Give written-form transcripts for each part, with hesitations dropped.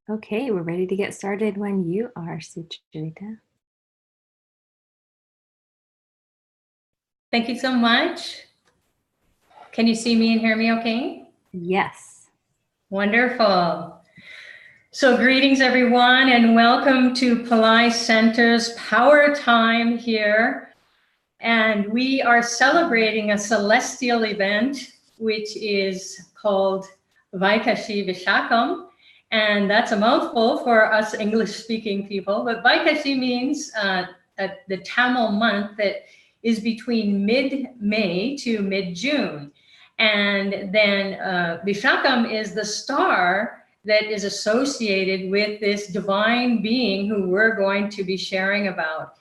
Okay, we're ready to get started when you are, Sucharita. Thank you so much. Can you see me and hear me okay? Yes. Wonderful. So greetings everyone and welcome to Pillai Center's Power Time here. And we are celebrating a celestial event which is called Vaikashi Vishakam. And that's a mouthful for us English-speaking people, but Vaikashi means the Tamil month that is between mid-May to mid-June. And then Vishakam is the star that is associated with this divine being who we're going to be sharing about.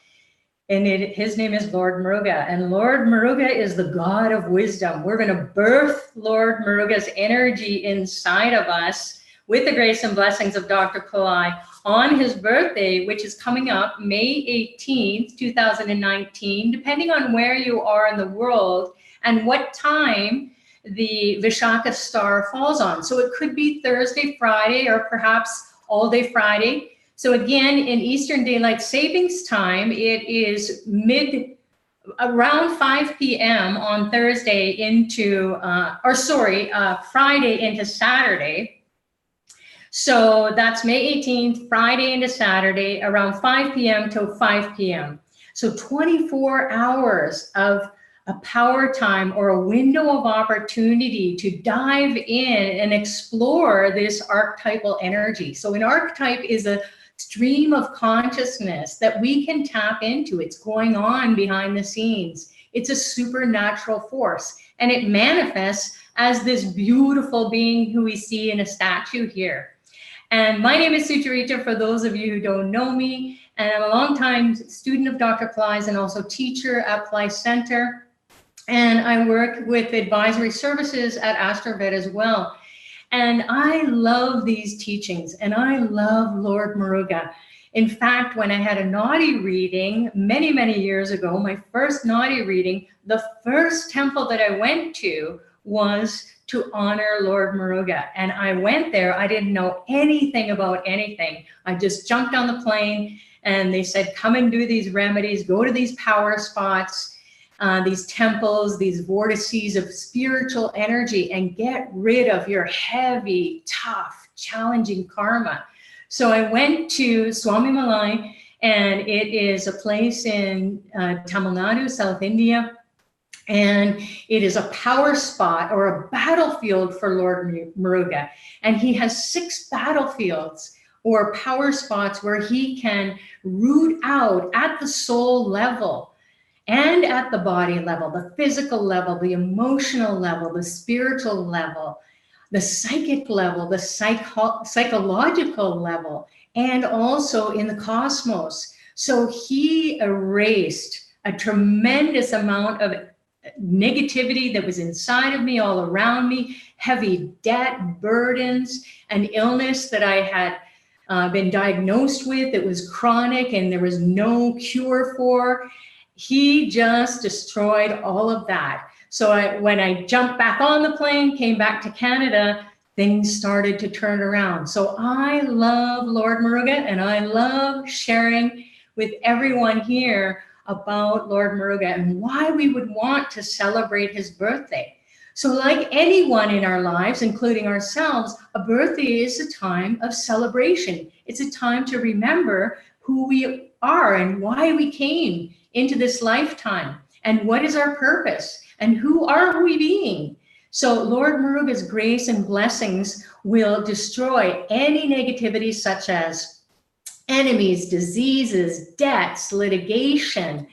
And his name is Lord Muruga. And Lord Muruga is the God of wisdom. We're going to birth Lord Muruga's energy inside of us with the grace and blessings of Dr. Pillai on his birthday, which is coming up May 18th, 2019, depending on where you are in the world and what time the Vishaka star falls on. So it could be Thursday, Friday, or perhaps all day Friday. So again, in Eastern Daylight Savings Time, it is around 5 p.m. on Thursday into, Friday into Saturday. So that's May 18th, Friday into Saturday, around 5 p.m. till 5 p.m. So 24 hours of a power time or a window of opportunity to dive in and explore this archetypal energy. So an archetype is a stream of consciousness that we can tap into. It's going on behind the scenes. It's a supernatural force, and it manifests as this beautiful being who we see in a statue here. And my name is Sucharita, for those of you who don't know me, and I'm a longtime student of Dr. Pillai's and also teacher at Pillai Center. And I work with advisory services at AstroVet as well. And I love these teachings, and I love Lord Muruga. In fact, when I had a naughty reading many, many years ago, my first naughty reading, the first temple that I went to was to honor Lord Muruga. And I went there, I didn't know anything about anything. I just jumped on the plane and they said, come and do these remedies, go to these power spots, these temples, these vortices of spiritual energy, and get rid of your heavy, tough, challenging karma. So I went to Swami Malai, and it is a place in Tamil Nadu, South India. And it is a power spot or a battlefield for Lord Muruga. And he has 6 battlefields or power spots where he can root out at the soul level and at the body level, the physical level, the emotional level, the spiritual level, the psychic level, the psychological level, and also in the cosmos. So he erased a tremendous amount of negativity that was inside of me, all around me, heavy debt, burdens, and illness that I had been diagnosed with. It was chronic and there was no cure for. He just destroyed all of that. So when I jumped back on the plane, came back to Canada, things started to turn around. So I love Lord Muruga, and I love sharing with everyone here about Lord Muruga and why we would want to celebrate his birthday. So like anyone in our lives, including ourselves, a birthday is a time of celebration. It's a time to remember who we are and why we came into this lifetime and what is our purpose and who are we being. So Lord Muruga's grace and blessings will destroy any negativity such as enemies, diseases, debts, litigation.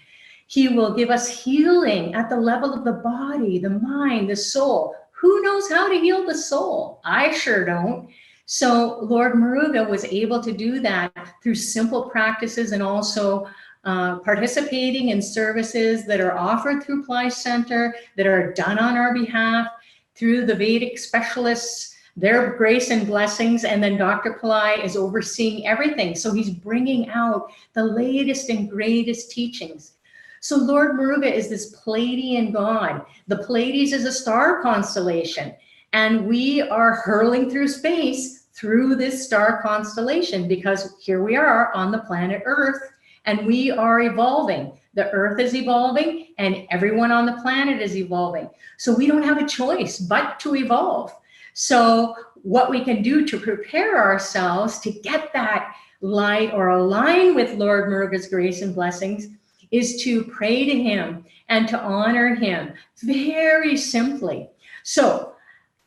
He will give us healing at the level of the body, the mind, the soul. Who knows how to heal the soul? I sure don't. So Lord Muruga was able to do that through simple practices and also participating in services that are offered through Pillai Center, that are done on our behalf through the Vedic specialists, their grace and blessings, and then Dr. Pillai is overseeing everything. So he's bringing out the latest and greatest teachings. So Lord Muruga is this Pleiadian god. The Pleiades is a star constellation, and we are hurling through space through this star constellation, because here we are on the planet Earth and we are evolving. The Earth is evolving and everyone on the planet is evolving. So we don't have a choice but to evolve. So what we can do to prepare ourselves to get that light or align with Lord Muruga's grace and blessings is to pray to him and to honor him very simply. So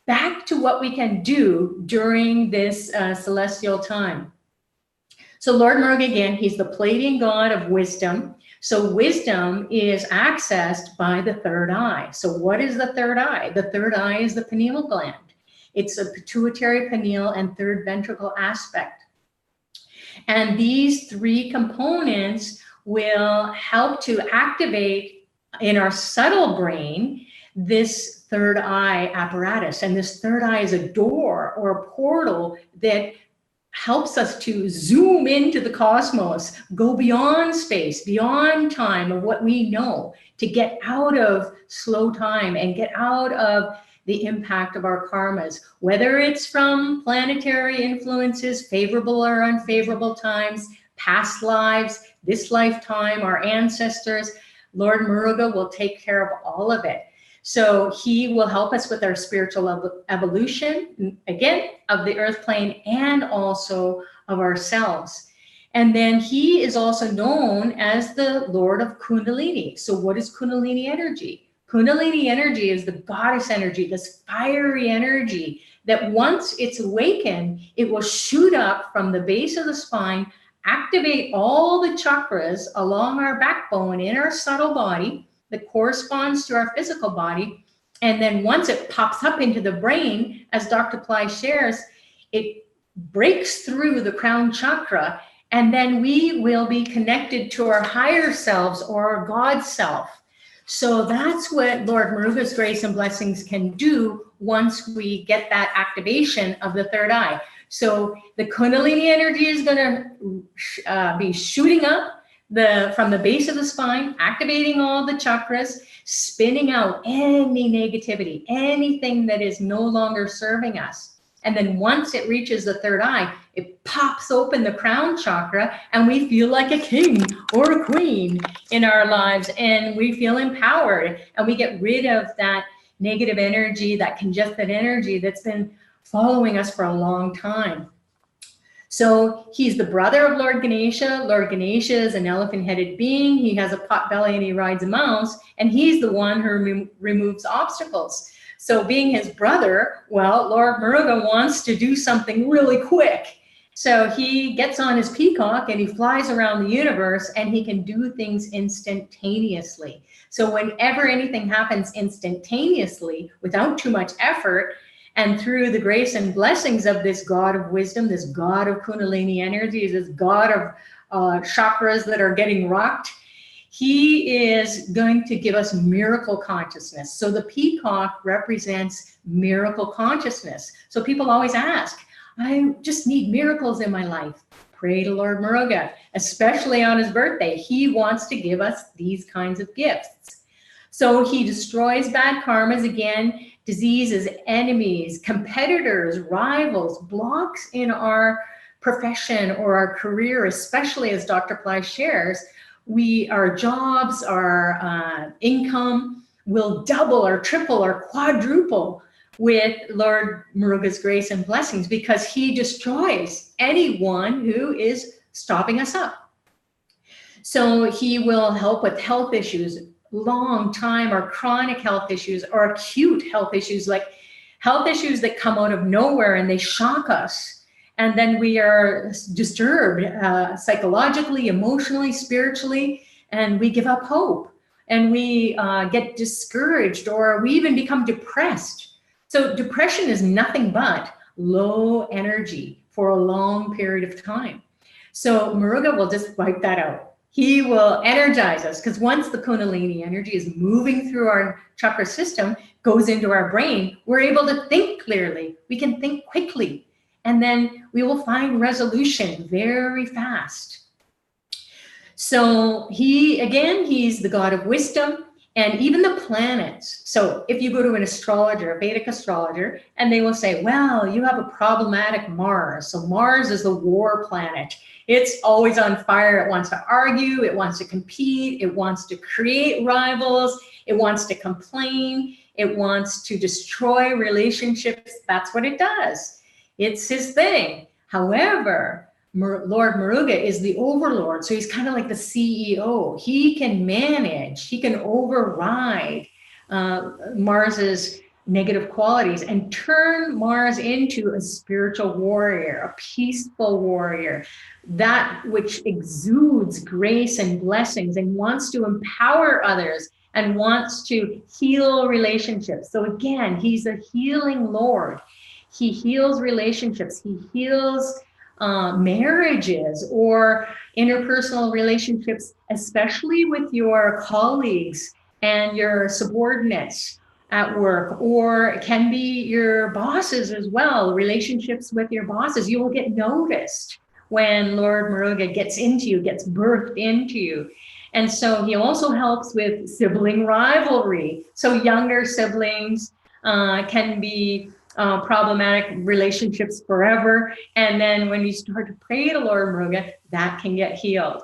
back to what we can do during this celestial time. So Lord Muruga, again, he's the Pleiadian god of wisdom. So wisdom is accessed by the third eye. So what is the third eye? The third eye is the pineal gland. It's a pituitary, pineal, and third ventricle aspect. And these three components will help to activate in our subtle brain this third eye apparatus. And this third eye is a door or a portal that helps us to zoom into the cosmos, go beyond space, beyond time of what we know, to get out of slow time and get out of the impact of our karmas, whether it's from planetary influences, favorable or unfavorable times, past lives, this lifetime, our ancestors. Lord Muruga will take care of all of it. So he will help us with our spiritual evolution, again, of the earth plane and also of ourselves. And then he is also known as the Lord of Kundalini. So what is Kundalini energy? Kundalini energy is the goddess energy, this fiery energy that once it's awakened, it will shoot up from the base of the spine, activate all the chakras along our backbone in our subtle body that corresponds to our physical body. And then once it pops up into the brain, as Dr. Ply shares, it breaks through the crown chakra, and then we will be connected to our higher selves or our God self. So that's what Lord Muruga's grace and blessings can do once we get that activation of the third eye. So the Kundalini energy is going to be shooting up from the base of the spine, activating all the chakras, spinning out any negativity, anything that is no longer serving us. And then once it reaches the third eye, it pops open the crown chakra and we feel like a king or a queen in our lives, and we feel empowered and we get rid of that negative energy, that congested energy that's been following us for a long time. So he's the brother of Lord Ganesha. Lord Ganesha is an elephant-headed being. He has a pot belly and he rides a mouse, and he's the one who removes obstacles. So being his brother, well, Lord Muruga wants to do something really quick. So he gets on his peacock and he flies around the universe, and he can do things instantaneously. So whenever anything happens instantaneously without too much effort, and through the grace and blessings of this God of wisdom, this God of Kundalini energy, this God of chakras that are getting rocked, he is going to give us miracle consciousness. So the peacock represents miracle consciousness. So people always ask, I just need miracles in my life. Pray to Lord Muruga, especially on his birthday. He wants to give us these kinds of gifts. So he destroys bad karmas, again, diseases, enemies, competitors, rivals, blocks in our profession or our career, especially as Dr. Ply shares. Our jobs, our income will double or triple or quadruple with Lord Muruga's grace and blessings, because he destroys anyone who is stopping us up. So he will help with health issues, long time or chronic health issues, or acute health issues, like health issues that come out of nowhere and they shock us. And then we are disturbed psychologically, emotionally, spiritually, and we give up hope and we get discouraged, or we even become depressed. So depression is nothing but low energy for a long period of time. So Muruga will just wipe that out. He will energize us, because once the Kundalini energy is moving through our chakra system, goes into our brain, we're able to think clearly. We can think quickly, and then we will find resolution very fast. So he's the God of wisdom, And even the planets. So if you go to an astrologer, a Vedic astrologer, and they will say, well, you have a problematic Mars. So Mars is the war planet. It's always on fire. It wants to argue. It wants to compete. It wants to create rivals. It wants to complain. It wants to destroy relationships. That's what it does. It's his thing. However, Lord Muruga is the overlord, so he's kind of like the CEO. He can manage, he can override Mars's negative qualities and turn Mars into a spiritual warrior, a peaceful warrior, that which exudes grace and blessings and wants to empower others and wants to heal relationships. So again, he's a healing Lord. He heals relationships. He heals marriages or interpersonal relationships, especially with your colleagues and your subordinates at work, or it can be your bosses as well, relationships with your bosses. You will get noticed when Lord Muruga gets into you, gets birthed into you. And so he also helps with sibling rivalry. So younger siblings can be problematic relationships forever. And then when you start to pray to Lord Muruga, that can get healed.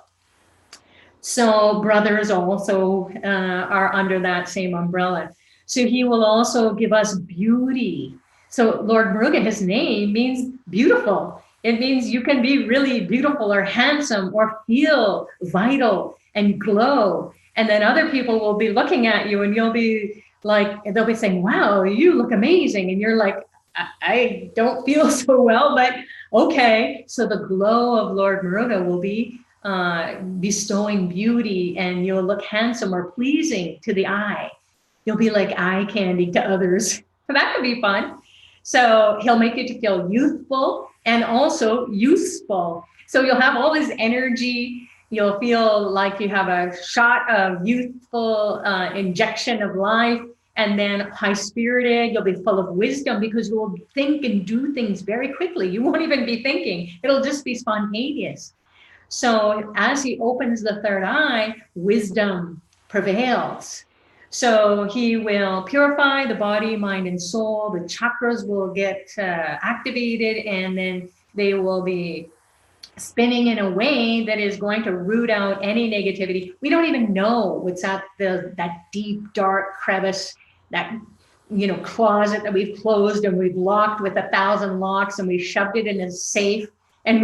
So brothers also are under that same umbrella. So he will also give us beauty. So Lord Muruga, his name means beautiful. It means you can be really beautiful or handsome or feel vital and glow. And then other people will be looking at you and you'll be like, they'll be saying, wow, you look amazing. And you're like, I don't feel so well, but okay. So the glow of Lord Muruga will be bestowing beauty, and you'll look handsome or pleasing to the eye. You'll be like eye candy to others. That could be fun. So he'll make you to feel youthful and also useful. So you'll have all this energy. You'll feel like you have a shot of youthful injection of life, and then high-spirited. You'll be full of wisdom because you will think and do things very quickly. You won't even be thinking. It'll just be spontaneous. So as he opens the third eye, wisdom prevails. So he will purify the body, mind, and soul. The chakras will get activated, and then they will be spinning in a way that is going to root out any negativity. We don't even know what's at that deep, dark crevice, that closet that we've closed and we've locked with 1,000 locks, and we shoved it in a safe, and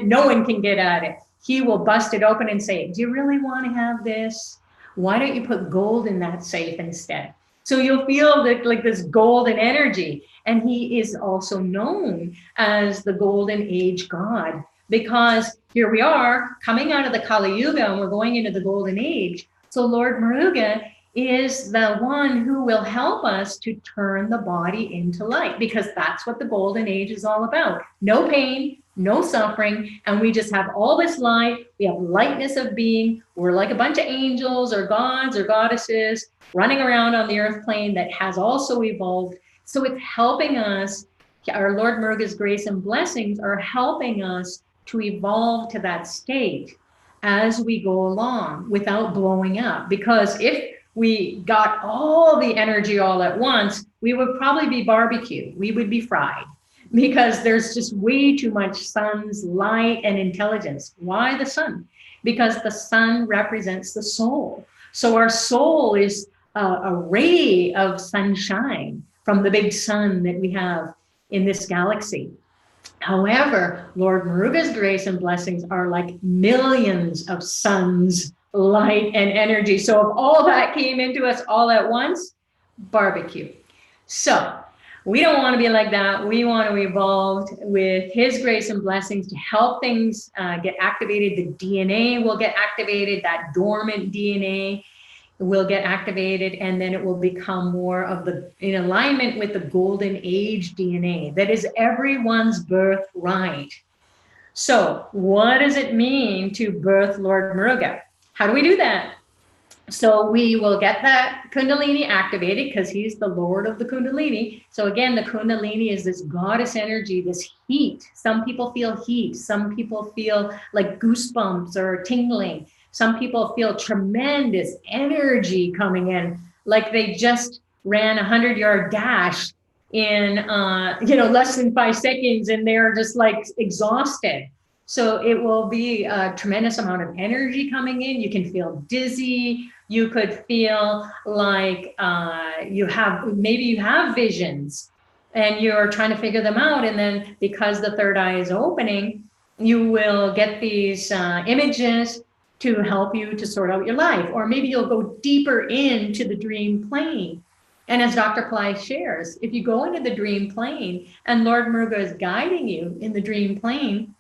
no one can get at it. He will bust it open and say, do you really want to have this? Why don't you put gold in that safe instead? So you'll feel that, like this golden energy. And he is also known as the golden age god, because here we are coming out of the Kali Yuga and we're going into the golden age. So Lord Muruga is the one who will help us to turn the body into light, because that's what the golden age is all about. No pain, no suffering, and we just have all this light. We have lightness of being. We're like a bunch of angels or gods or goddesses running around on the earth plane that has also evolved. So it's helping us, our Lord Muruga's grace and blessings are helping us to evolve to that state as we go along without blowing up. Because if we got all the energy all at once, we would probably be barbecued. We would be fried, because there's just way too much sun's light and intelligence. Why the sun? Because the sun represents the soul. So our soul is a ray of sunshine from the big sun that we have in this galaxy. However, Lord Muruga's grace and blessings are like millions of suns, light, and energy. So if all that came into us all at once, barbecue. So we don't want to be like that. We want to evolve with his grace and blessings to help things get activated. The DNA will get activated. That dormant DNA will get activated, and then it will become more of in alignment with the golden age DNA that is everyone's birthright. So what does it mean to birth Lord Muruga? How do we do that? So we will get that Kundalini activated, because he's the Lord of the Kundalini. So again, the Kundalini is this goddess energy, this heat. Some people feel heat. Some people feel like goosebumps or tingling. Some people feel tremendous energy coming in, like they just ran a 100-yard dash in less than 5 seconds, and they're just like exhausted. So it will be a tremendous amount of energy coming in. You can feel dizzy. You could feel like you have visions and you're trying to figure them out. And then because the third eye is opening, you will get these images to help you to sort out your life. Or maybe you'll go deeper into the dream plane. And as Dr. Ply shares, if you go into the dream plane and Lord Muruga is guiding you in the dream plane,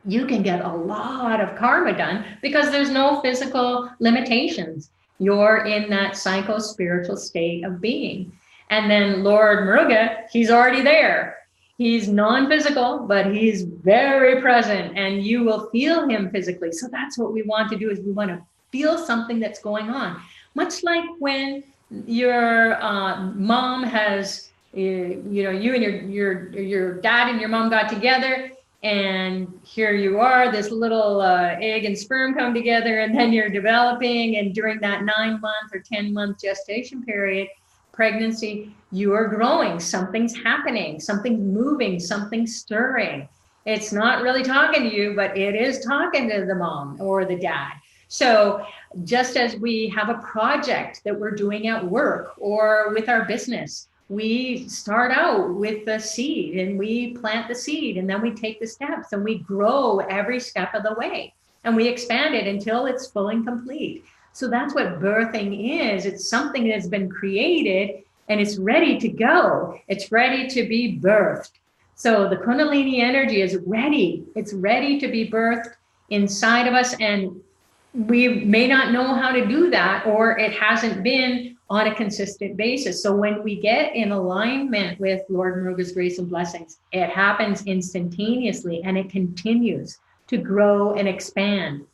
you can get a lot of karma done because there's no physical limitations. You're in that psycho-spiritual state of being. And then Lord Muruga, he's already there. He's non-physical, but he's very present, and you will feel him physically. So that's what we want to do, is we want to feel something that's going on. Much like when your mom has, you and your dad and your mom got together, and here you are, this little egg and sperm come together, and then you're developing, and during that 9-month or 10-month gestation period, pregnancy, you are growing, something's happening, something's moving, something's stirring. It's not really talking to you, but it is talking to the mom or the dad. So just as we have a project that we're doing at work or with our business, we start out with the seed and we plant the seed, and then we take the steps and we grow every step of the way, and we expand it until it's full and complete. So that's what birthing is. It's something that's been created and it's ready to go. It's ready to be birthed. So the Kundalini energy is ready. It's ready to be birthed inside of us. And we may not know how to do that, or it hasn't been on a consistent basis. So when we get in alignment with Lord Muruga's grace and blessings, it happens instantaneously and it continues to grow and expand.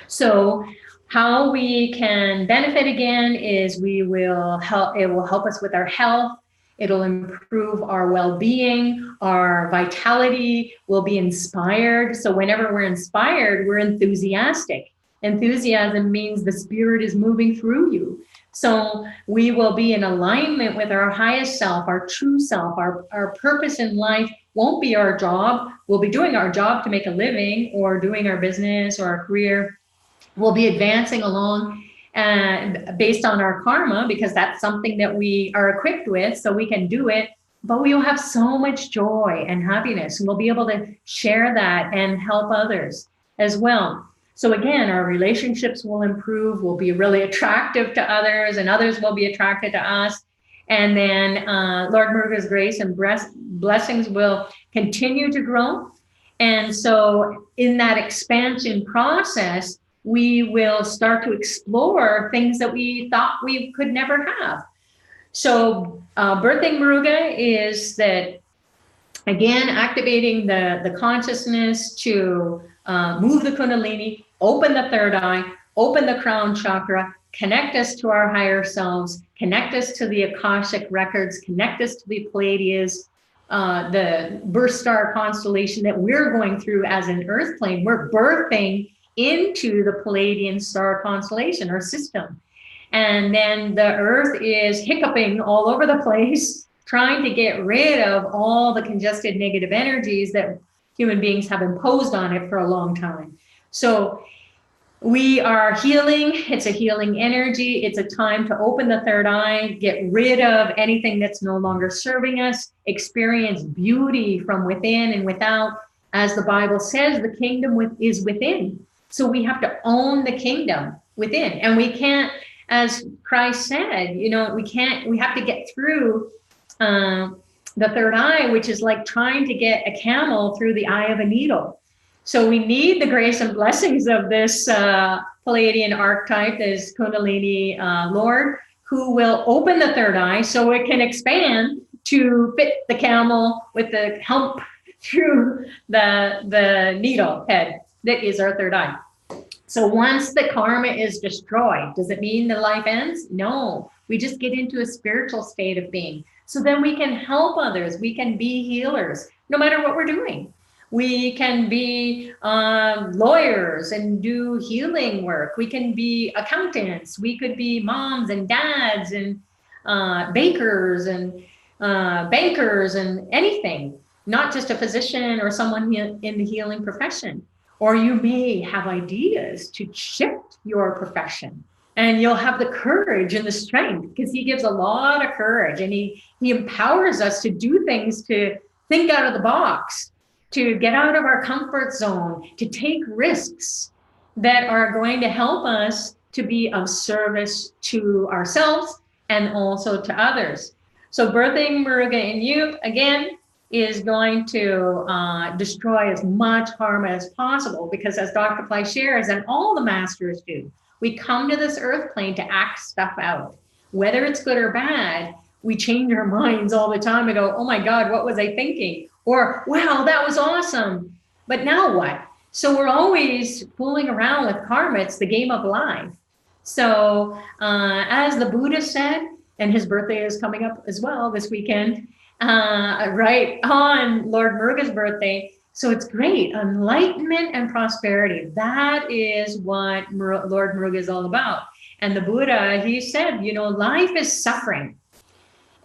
So how we can benefit again is it will help us with our health. It'll improve our well-being, our vitality, we'll be inspired. So whenever we're inspired, we're enthusiastic. Enthusiasm means the spirit is moving through you. So we will be in alignment with our highest self, our true self. Our purpose in life won't be our job. We'll be doing our job to make a living, or doing our business or our career. We'll be advancing along and based on our karma, because that's something that we are equipped with, so we can do it. But we will have so much joy and happiness, and we'll be able to share that and help others as well. So again, our relationships will improve. We'll be really attractive to others, and others will be attracted to us. And then Lord Muruga's grace and blessings will continue to grow. And so in that expansion process, we will start to explore things that we thought we could never have. So birthing Muruga is that, again, activating the consciousness to move the Kundalini, open the third eye, open the crown chakra, connect us to our higher selves, connect us to the Akashic records, connect us to the Pleiades, the birth star constellation that we're going through as an earth plane. We're birthing into the Palladian star constellation or system. And then the earth is hiccuping all over the place, trying to get rid of all the congested negative energies that human beings have imposed on it for a long time. So we are healing. It's a healing energy. It's a time to open the third eye, get rid of anything that's no longer serving us, experience beauty from within and without. As the Bible says, the kingdom is within. So we have to own the kingdom within. And we can't, as Christ said, we have to get through the third eye, which is like trying to get a camel through the eye of a needle. So we need the grace and blessings of this Palladian archetype, this Kundalini Lord, who will open the third eye so it can expand to fit the camel with the hump through the needle head that is our third eye. So once the karma is destroyed, does it mean the life ends? No, we just get into a spiritual state of being. So then we can help others. We can be healers, no matter what we're doing. We can be lawyers and do healing work. We can be accountants. We could be moms and dads and bakers and bankers and anything, not just a physician or someone in the healing profession. Or you may have ideas to shift your profession, and you'll have the courage and the strength, because he gives a lot of courage, and he empowers us to do things, to think out of the box, to get out of our comfort zone, to take risks that are going to help us to be of service to ourselves and also to others. So birthing Muruga in you, again, is going to destroy as much harm as possible, because as Dr. Ply shares, and all the masters do, we come to this earth plane to act stuff out. Whether it's good or bad, we change our minds all the time and go, oh my God, what was I thinking? Or, wow, that was awesome. But now what? So we're always fooling around with karma. It's the game of life. So as the Buddha said, and his birthday is coming up as well this weekend, right on Lord Muruga's birthday. So it's great. Enlightenment and prosperity. That is what Lord Muruga is all about. And the Buddha, he said, you know, life is suffering,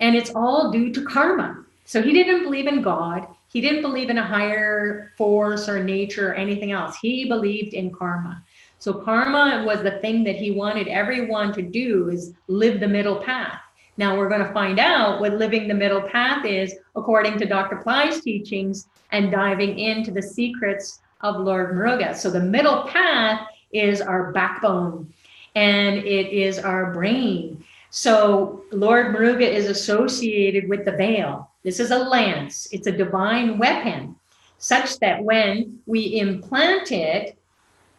and it's all due to karma. So he didn't believe in God. He didn't believe in a higher force or nature or anything else. He believed in karma. So karma was the thing that he wanted everyone to do, is live the middle path. Now we're going to find out what living the middle path is, according to Dr. Ply's teachings, and diving into the secrets of Lord Muruga. So the middle path is our backbone, and it is our brain. So Lord Muruga is associated with the veil. This is a lance. It's a divine weapon, such that when we implant it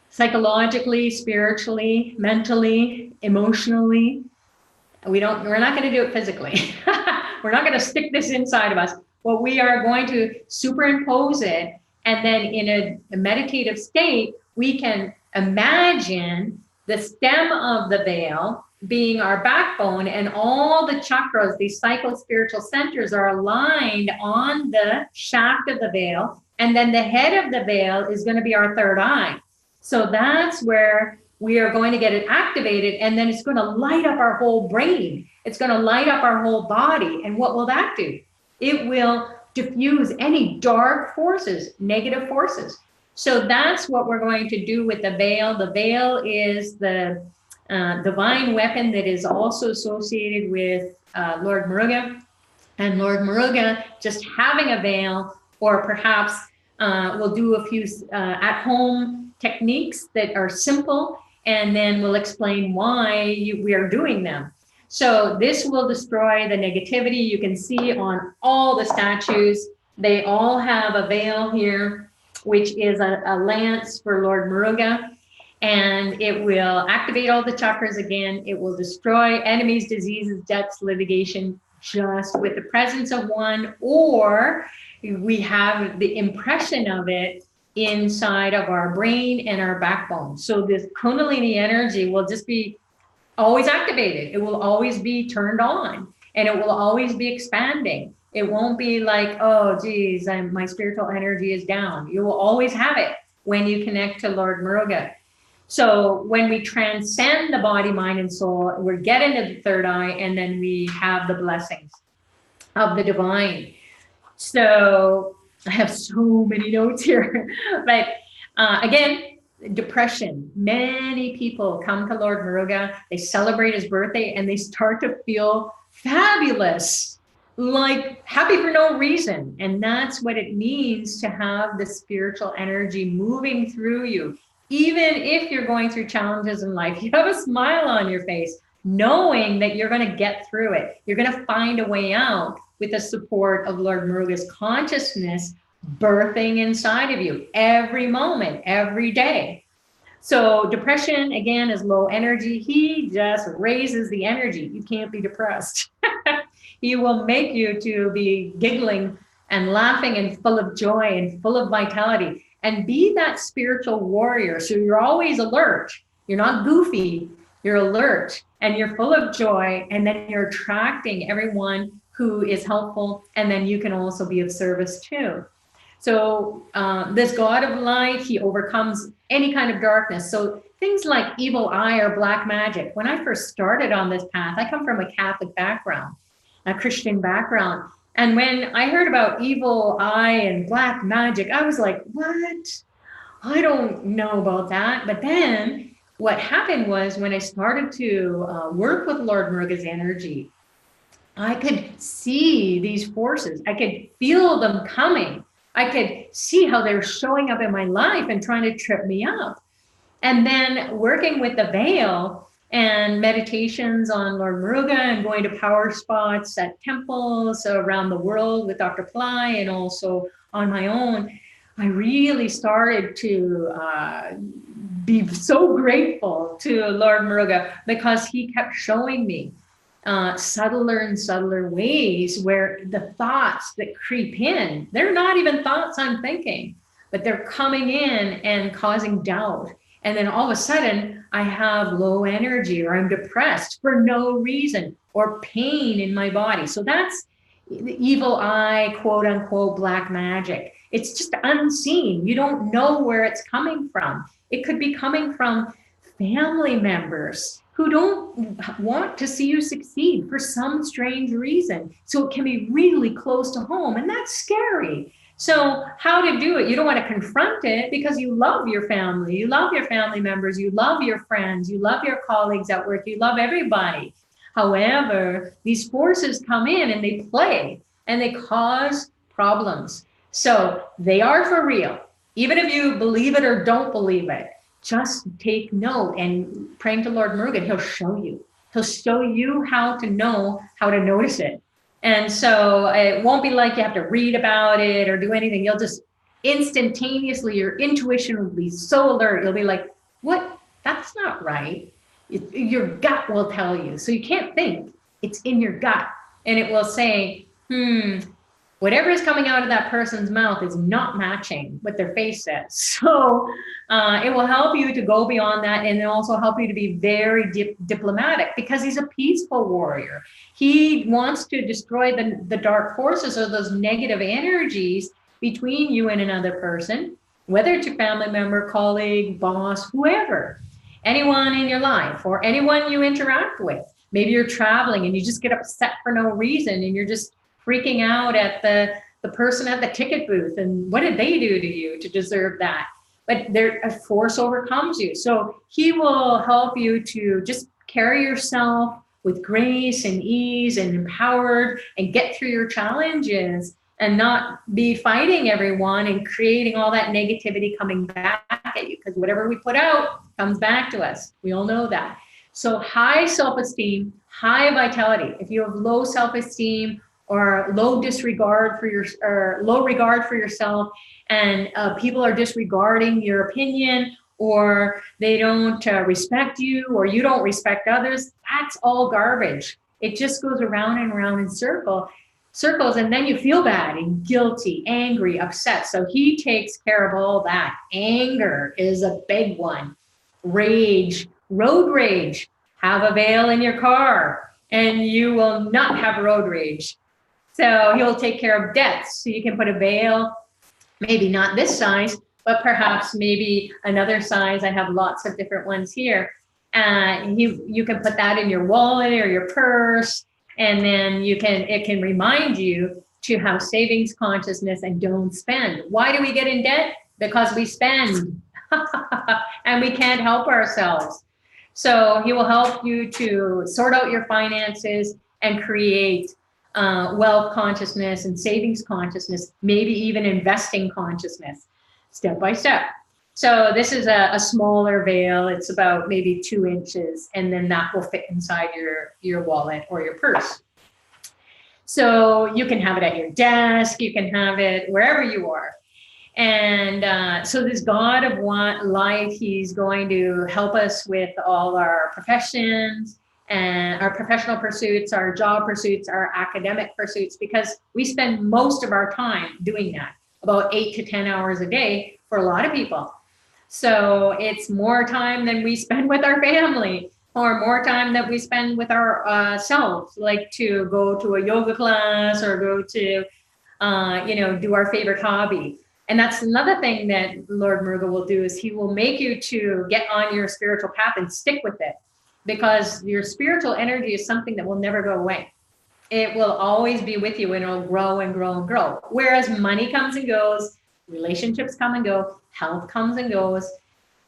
psychologically, spiritually, mentally, emotionally, we're not going to do it physically. We're not going to stick this inside of us. But we are going to superimpose it, and then in a meditative state, we can imagine the stem of the veil being our backbone, and all the chakras, these psycho-spiritual centers, are aligned on the shaft of the veil, and then the head of the veil is going to be our third eye. So that's where we are going to get it activated, and then it's going to light up our whole brain. It's going to light up our whole body. And what will that do? It will diffuse any dark forces, negative forces. So that's what we're going to do with the veil. The veil is the divine weapon that is also associated with Lord Muruga. And Lord Muruga, just having a veil, or perhaps we'll do a few at-home techniques that are simple, and then we'll explain why we are doing them. So this will destroy the negativity. You can see on all the statues, they all have a veil here, which is a lance for Lord Muruga. And it will activate all the chakras again. It will destroy enemies, diseases, debts, litigation, just with the presence of one, or we have the impression of it inside of our brain and our backbone. So this Kundalini energy will just be always activated. It will always be turned on, and it will always be expanding. It won't be like, oh, geez, my spiritual energy is down. You will always have it when you connect to Lord Muruga. So when we transcend the body, mind, and soul, we get into the third eye, and then we have the blessings of the divine. So I have so many notes here, but again, depression. Many people come to Lord Muruga, they celebrate his birthday, and they start to feel fabulous, like happy for no reason. And that's what it means to have the spiritual energy moving through you. Even if you're going through challenges in life, you have a smile on your face, knowing that you're going to get through it. You're going to find a way out with the support of Lord Muruga's consciousness birthing inside of you every moment, every day. So depression, again, is low energy. He just raises the energy. You can't be depressed. He will make you to be giggling and laughing and full of joy and full of vitality, and be that spiritual warrior. So you're always alert. You're not goofy. You're alert, and you're full of joy, and then you're attracting everyone who is helpful, and then you can also be of service too. So this God of light, he overcomes any kind of darkness. So things like evil eye or black magic. When I first started on this path, I come from a Catholic background, a Christian background. And when I heard about evil eye and black magic, I was like, what? I don't know about that. But then what happened was when I started to work with Lord Muruga's energy, I could see these forces. I could feel them coming. I could see how they were showing up in my life and trying to trip me up. And then working with the veil and meditations on Lord Muruga and going to power spots at temples around the world with Dr. Ply and also on my own, I really started to be so grateful to Lord Muruga because he kept showing me subtler and subtler ways where the thoughts that creep in, they're not even thoughts I'm thinking, but they're coming in and causing doubt. And then all of a sudden I have low energy or I'm depressed for no reason or pain in my body. So that's the evil eye, quote unquote, black magic. It's just unseen. You don't know where it's coming from. It could be coming from family members who don't want to see you succeed for some strange reason. So it can be really close to home, and that's scary. So how to do it? You don't want to confront it because you love your family, you love your family members, you love your friends, you love your colleagues at work, you love everybody. However, these forces come in and they play and they cause problems. So they are for real. Even if you believe it or don't believe it, just take note and praying to Lord Muruga, he'll show you. He'll show you how to know how to notice it. And so it won't be like you have to read about it or do anything. You'll just instantaneously, your intuition will be so alert. You'll be like, what? That's not right. Your gut will tell you. So you can't think. It's in your gut. And it will say, whatever is coming out of that person's mouth is not matching what their face says. So it will help you to go beyond that and also help you to be very diplomatic because he's a peaceful warrior. He wants to destroy the dark forces or those negative energies between you and another person, whether it's your family member, colleague, boss, whoever, anyone in your life or anyone you interact with. Maybe you're traveling and you just get upset for no reason and you're just freaking out at the person at the ticket booth and what did they do to you to deserve that? But a force overcomes you. So he will help you to just carry yourself with grace and ease and empowered and get through your challenges and not be fighting everyone and creating all that negativity coming back at you because whatever we put out comes back to us. We all know that. So high self-esteem, high vitality. If you have low self-esteem or low disregard for or low regard for yourself, and people are disregarding your opinion, or they don't respect you, or you don't respect others, that's all garbage. It just goes around and around in circles, and then you feel bad and guilty, angry, upset. So he takes care of all that. Anger is a big one. Rage, road rage. Have a veil in your car, and you will not have road rage. So he'll take care of debts. So you can put a veil, maybe not this size, but perhaps maybe another size. I have lots of different ones here. You can put that in your wallet or your purse, and then it can remind you to have savings consciousness and don't spend. Why do we get in debt? Because we spend and we can't help ourselves. So he will help you to sort out your finances and create wealth consciousness and savings consciousness, maybe even investing consciousness, step by step. So this is a smaller veil. It's about maybe 2 inches, and then that will fit inside your wallet or your purse. So you can have it at your desk. You can have it wherever you are. And so this God of light, he's going to help us with all our professions and our professional pursuits, our job pursuits, our academic pursuits, because we spend most of our time doing that, about 8 to 10 hours a day for a lot of people. So it's more time than we spend with our family or more time that we spend with our selves, like to go to a yoga class or go to, do our favorite hobby. And that's another thing that Lord Muruga will do, is he will make you to get on your spiritual path and stick with it, because your spiritual energy is something that will never go away. It will always be with you, and it'll grow and grow and grow. Whereas money comes and goes, relationships come and go, health comes and goes,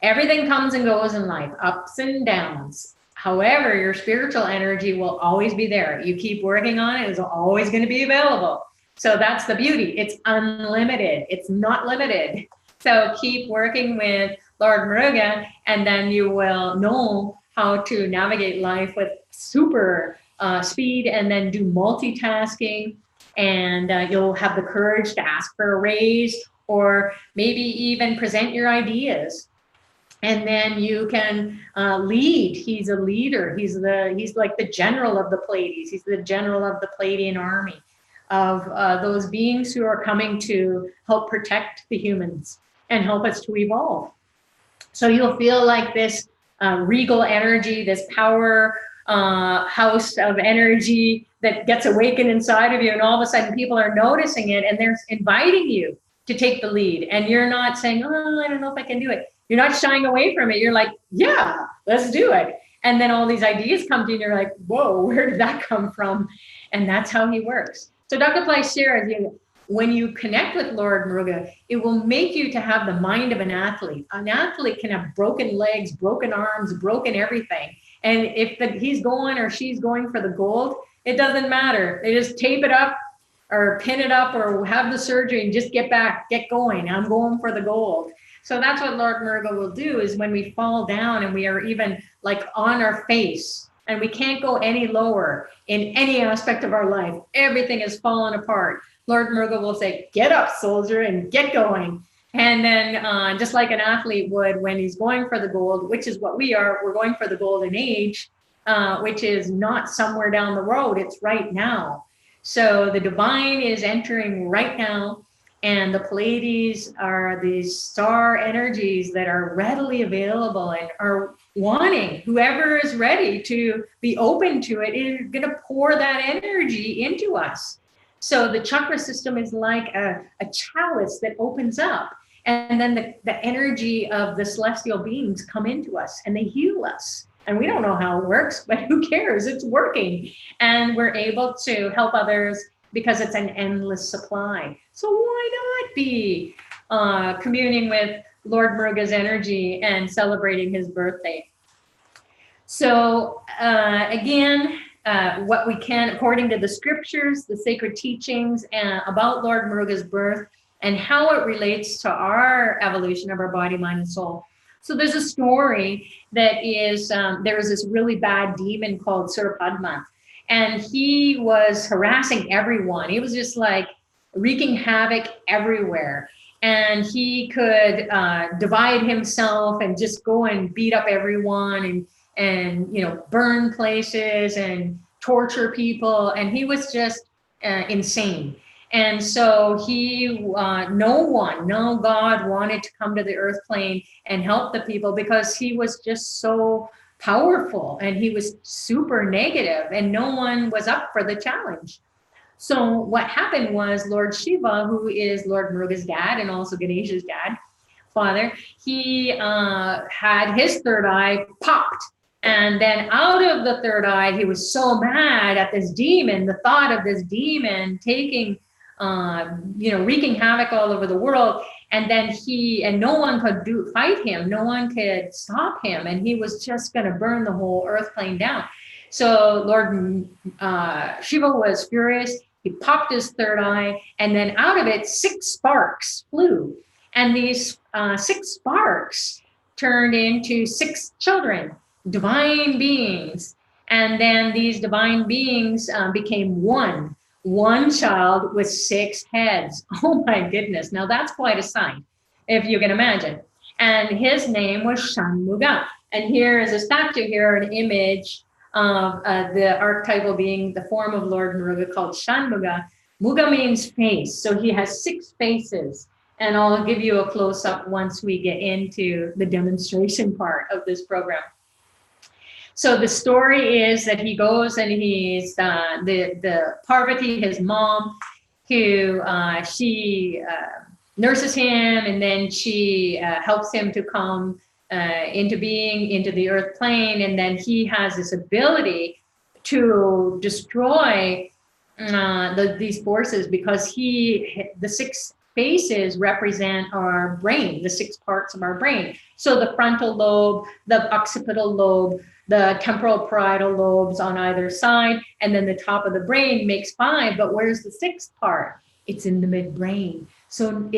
everything comes and goes in life, ups and downs. However, your spiritual energy will always be there. You keep working on it, it's always going to be available. So that's the beauty. It's unlimited. It's not limited. So keep working with Lord Muruga, and then you will know how to navigate life with super speed, and then do multitasking, and you'll have the courage to ask for a raise, or maybe even present your ideas. And then you can lead. He's a leader. He's like the general of the Pleiades. He's the general of the Pleiadian army, of those beings who are coming to help protect the humans and help us to evolve. So you'll feel like this regal energy, this power house of energy that gets awakened inside of you, and all of a sudden people are noticing it, and they're inviting you to take the lead. And you're not saying, oh, I don't know if I can do it. You're not shying away from it. You're like, yeah, let's do it. And then all these ideas come to you, and you're like, whoa, where did that come from? And that's how he works. So Dr. Ply shares, when you connect with Lord Muruga, it will make you to have the mind of an athlete. An athlete can have broken legs, broken arms, broken everything. And if he's going or she's going for the gold, it doesn't matter. They just tape it up or pin it up or have the surgery and just get back, get going. I'm going for the gold. So that's what Lord Muruga will do, is when we fall down and we are even like on our face and we can't go any lower in any aspect of our life, everything is fallen apart. Lord Muruga will say, get up, soldier, and get going. And then just like an athlete would when he's going for the gold, which is what we are, we're going for the golden age, which is not somewhere down the road, it's right now. So the divine is entering right now, and the Pleiades are these star energies that are readily available and are wanting, whoever is ready to be open to it is going to pour that energy into us. So the chakra system is like a chalice that opens up, and then the energy of the celestial beings come into us and they heal us. And we don't know how it works, but who cares? It's working. And we're able to help others because it's an endless supply. So why not be communing with Lord Muruga's energy and celebrating his birthday? So again, what we can, according to the scriptures, the sacred teachings about Lord Muruga's birth and how it relates to our evolution of our body, mind, and soul. So there's a story that is, there was this really bad demon called Surapadma, and he was harassing everyone. He was just like wreaking havoc everywhere. And he could divide himself and just go and beat up everyone and you know, burn places and torture people. And he was just insane. And so no God wanted to come to the earth plane and help the people, because he was just so powerful and he was super negative and no one was up for the challenge. So what happened was Lord Shiva, who is Lord Muruga's dad and also Ganesha's father, he had his third eye popped. And then out of the third eye, he was so mad at this demon, the thought of this demon taking, wreaking havoc all over the world. And then no one could fight him. No one could stop him. And he was just going to burn the whole earth plane down. So Lord Shiva was furious. He popped his third eye, and then out of it, 6 sparks flew. And these 6 sparks turned into 6 children, divine beings. And then these divine beings became one child with 6 heads. Oh my goodness. Now that's quite a sight, if you can imagine. And his name was Shanmuga. And here is a statue here, an image of the archetypal being, the form of Lord Muruga, called Shanmuga. Muga means face. So he has 6 faces. And I'll give you a close-up once we get into the demonstration part of this program. So the story is that he goes and he's the Parvati, his mom, who she nurses him, and then she helps him to come into being, into the earth plane, and then he has this ability to destroy these forces, because the six faces represent our brain, the six parts of our brain. So the frontal lobe, the occipital lobe, the temporal parietal lobes on either side, and then the top of the brain makes five. But where's the sixth part? It's in the midbrain. So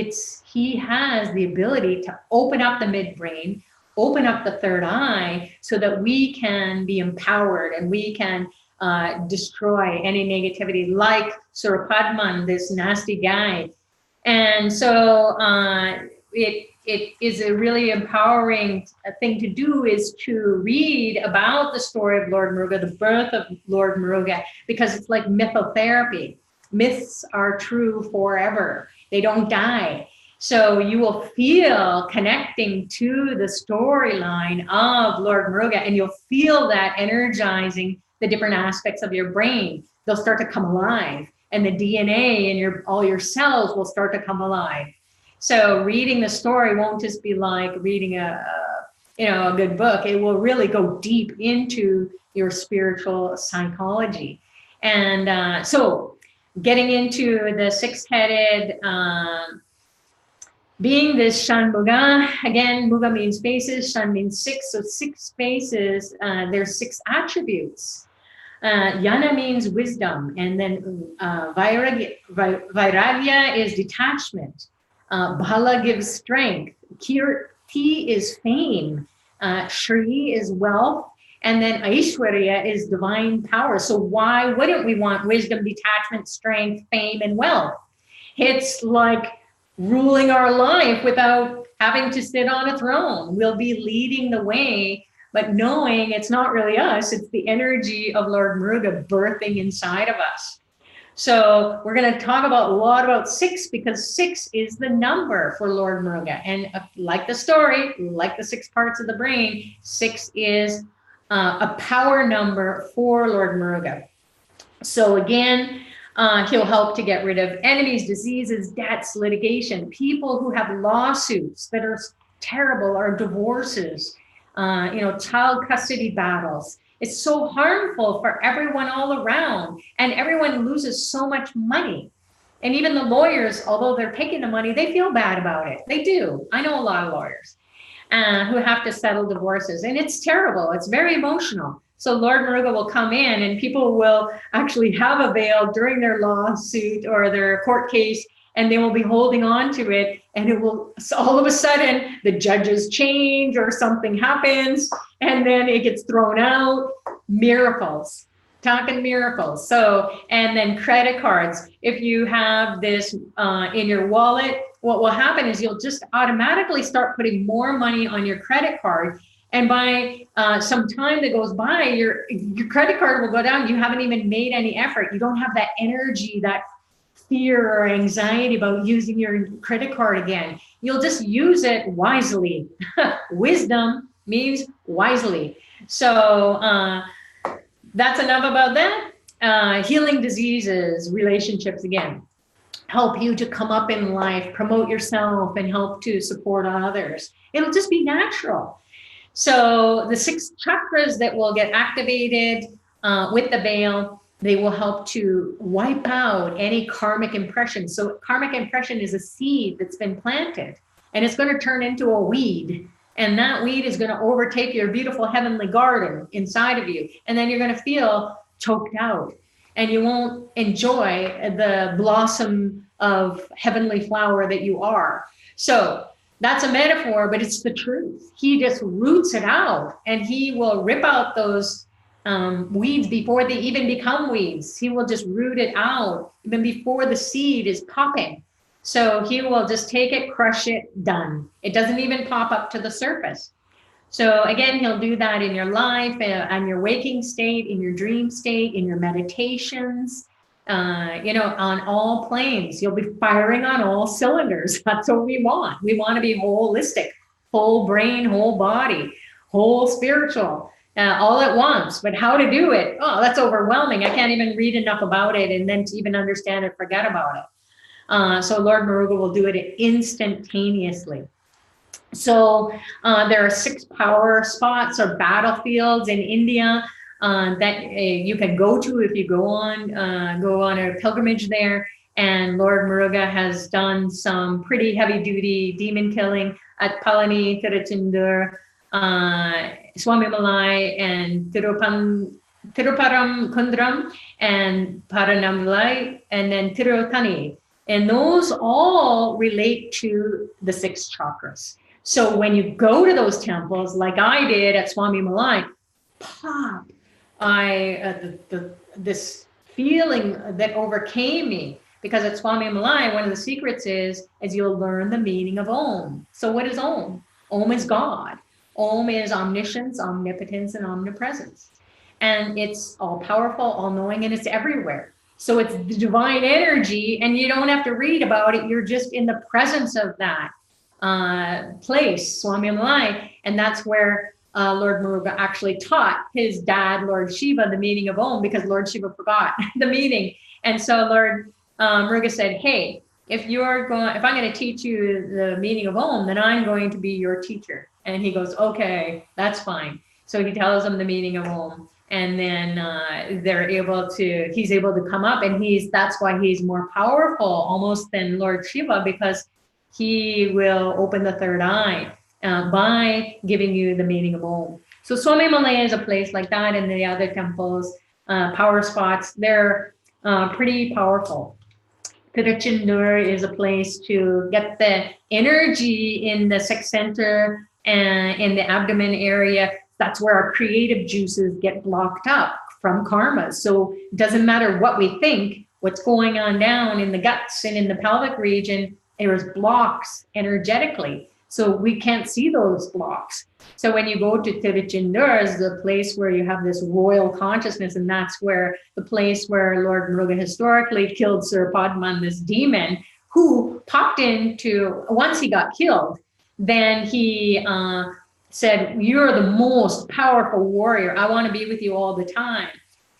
he has the ability to open up the midbrain, open up the third eye, so that we can be empowered and we can destroy any negativity, like Surapadman, this nasty guy. And so it is a really empowering thing to do, is to read about the story of Lord Muruga, the birth of Lord Muruga, because it's like mythotherapy. Myths are true forever. They don't die. So you will feel connecting to the storyline of Lord Muruga, and you'll feel that energizing the different aspects of your brain. They'll start to come alive, and the DNA in all your cells will start to come alive. So reading the story won't just be like reading a good book. It will really go deep into your spiritual psychology. And so getting into the six-headed being, this Shan Muga, again, Muga means faces, Shan means six, so six faces, there's six attributes. Yana means wisdom, and then Vairagya is detachment. Bhala gives strength. Kirti is fame. Shri is wealth. And then Aishwarya is divine power. So why wouldn't we want wisdom, detachment, strength, fame, and wealth? It's like ruling our life without having to sit on a throne. We'll be leading the way, but knowing it's not really us, it's the energy of Lord Muruga birthing inside of us. So we're going to talk a lot about six, because six is the number for Lord Muruga. And like the story, like the six parts of the brain, six is a power number for Lord Muruga. So again, he'll help to get rid of enemies, diseases, debts, litigation, people who have lawsuits that are terrible, or divorces, child custody battles. It's so harmful for everyone all around, and everyone loses so much money. And even the lawyers, although they're taking the money, they feel bad about it. They do. I know a lot of lawyers who have to settle divorces, and it's terrible. It's very emotional. So Lord Muruga will come in, and people will actually have a veil during their lawsuit or their court case, and they will be holding on to it, and it will, so all of a sudden the judges change or something happens, and then it gets thrown out. Miracles, talking miracles. So, and then credit cards. If you have this in your wallet, what will happen is you'll just automatically start putting more money on your credit card. And by some time that goes by, your credit card will go down. You haven't even made any effort. You don't have that energy, that fear or anxiety about using your credit card again. You'll just use it wisely. Wisdom means wisely. So that's enough about that. Healing diseases, relationships, again, help you to come up in life, promote yourself, and help to support others. It'll just be natural. So the six chakras that will get activated with the veil, they will help to wipe out any karmic impression. So karmic impression is a seed that's been planted, and it's going to turn into a weed. And that weed is going to overtake your beautiful heavenly garden inside of you. And then you're going to feel choked out, and you won't enjoy the blossom of heavenly flower that you are. So that's a metaphor, but it's the truth. He just roots it out, and he will rip out those weeds before they even become weeds. He will just root it out even before the seed is popping. So he will just take it, crush it, done. It doesn't even pop up to the surface. So again, he'll do that in your life, on your waking state, in your dream state, in your meditations, on all planes. You'll be firing on all cylinders. That's what we want. We want to be holistic, whole brain, whole body, whole spiritual, all at once. But how to do it? Oh, that's overwhelming. I can't even read enough about it, and then to even understand it, forget about it. So Lord Muruga will do it instantaneously. So there are 6 power spots or battlefields in India that you can go to if you go on a pilgrimage there. And Lord Muruga has done some pretty heavy duty demon killing at Palani, Tiruchendur, Swami Malai, and Tiruparam Kundram, and Paranamlai, and then Tirutani. And those all relate to the 6 chakras. So when you go to those temples, like I did at Swami Malai, pop, this feeling that overcame me. Because at Swami Malai, one of the secrets is you'll learn the meaning of Om. So what is Om? Om is God. Om is omniscience, omnipotence, and omnipresence. And it's all powerful, all knowing, and it's everywhere. So it's the divine energy, and you don't have to read about it. You're just in the presence of that place, Swami Malai. And that's where Lord Muruga actually taught his dad, Lord Shiva, the meaning of Om, because Lord Shiva forgot the meaning. And so Lord Muruga said, hey, if I'm going to teach you the meaning of Om, then I'm going to be your teacher. And he goes, okay, that's fine. So he tells them the meaning of Om. And then he's able to come up, and that's why he's more powerful almost than Lord Shiva, because he will open the third eye by giving you the meaning of Om. So Swami Malaya is a place like that, and the other temples, power spots, they're pretty powerful. Tiruchendur is a place to get the energy in the 6th center and in the abdomen area. That's where our creative juices get blocked up from karma. So it doesn't matter what we think, what's going on down in the guts and in the pelvic region, there's blocks energetically. So we can't see those blocks. So when you go to Tiruchendur, is the place where you have this royal consciousness, and that's where the place where Lord Muruga historically killed Sir Padman, this demon, who popped into, once he got killed, then he said, you're the most powerful warrior. I want to be with you all the time.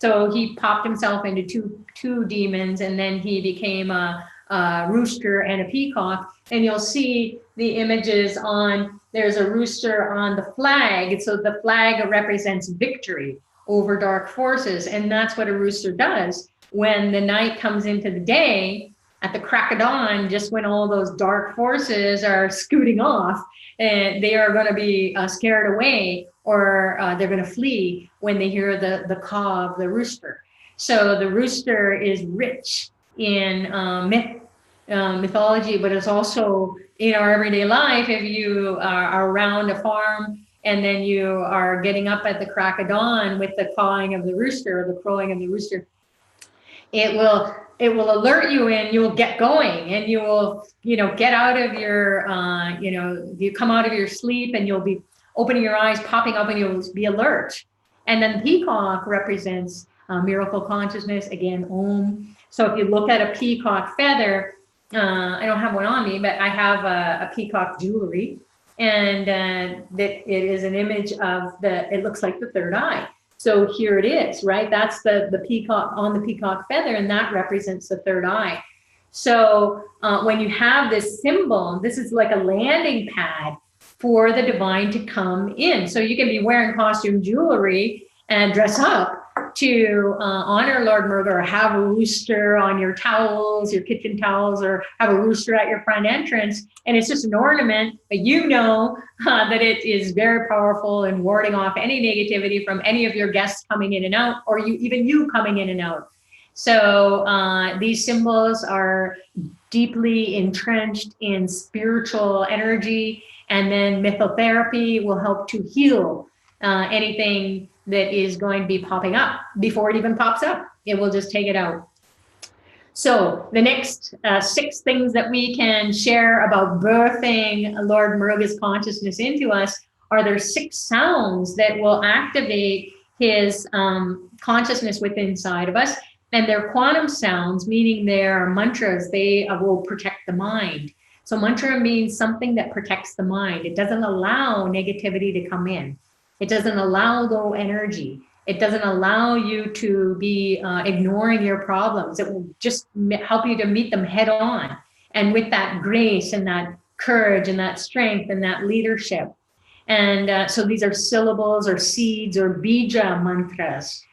So he popped himself into two demons, and then he became a rooster and a peacock. And you'll see the images there's a rooster on the flag. So the flag represents victory over dark forces. And that's what a rooster does. When the night comes into the day, at the crack of dawn, just when all those dark forces are scooting off, and they are going to be scared away, or they're going to flee when they hear the caw of the rooster. So the rooster is rich in mythology, but it's also in our everyday life. If you are around a farm and then you are getting up at the crack of dawn with the cawing of the rooster, or the crowing of the rooster, it will alert you, and you'll get going, and you will, get out of your, you come out of your sleep, and you'll be opening your eyes, popping up, and you'll be alert. And then peacock represents miracle consciousness, again, Om. So if you look at a peacock feather, I don't have one on me, but I have a peacock jewelry, and that it is an image of it looks like the third eye. So here it is, right? That's the peacock on the peacock feather, and that represents the third eye. So when you have this symbol, this is like a landing pad for the divine to come in. So you can be wearing costume jewelry and dress up to honor Lord Muruga, or have a rooster on your towels, your kitchen towels, or have a rooster at your front entrance. And it's just an ornament, but that it is very powerful in warding off any negativity from any of your guests coming in and out, or you coming in and out. So these symbols are deeply entrenched in spiritual energy, and then mythotherapy will help to heal anything that is going to be popping up before it even pops up. It will just take it out. So the next 6 things that we can share about birthing Lord Muruga's consciousness into us are there 6 sounds that will activate his consciousness within inside of us. And they're quantum sounds, meaning they're mantras. They will protect the mind. So mantra means something that protects the mind. It doesn't allow negativity to come in. It doesn't allow low energy. It doesn't allow you to be ignoring your problems. It will just help you to meet them head on. And with that grace and that courage and that strength and that leadership. And so these are syllables or seeds or bija mantras.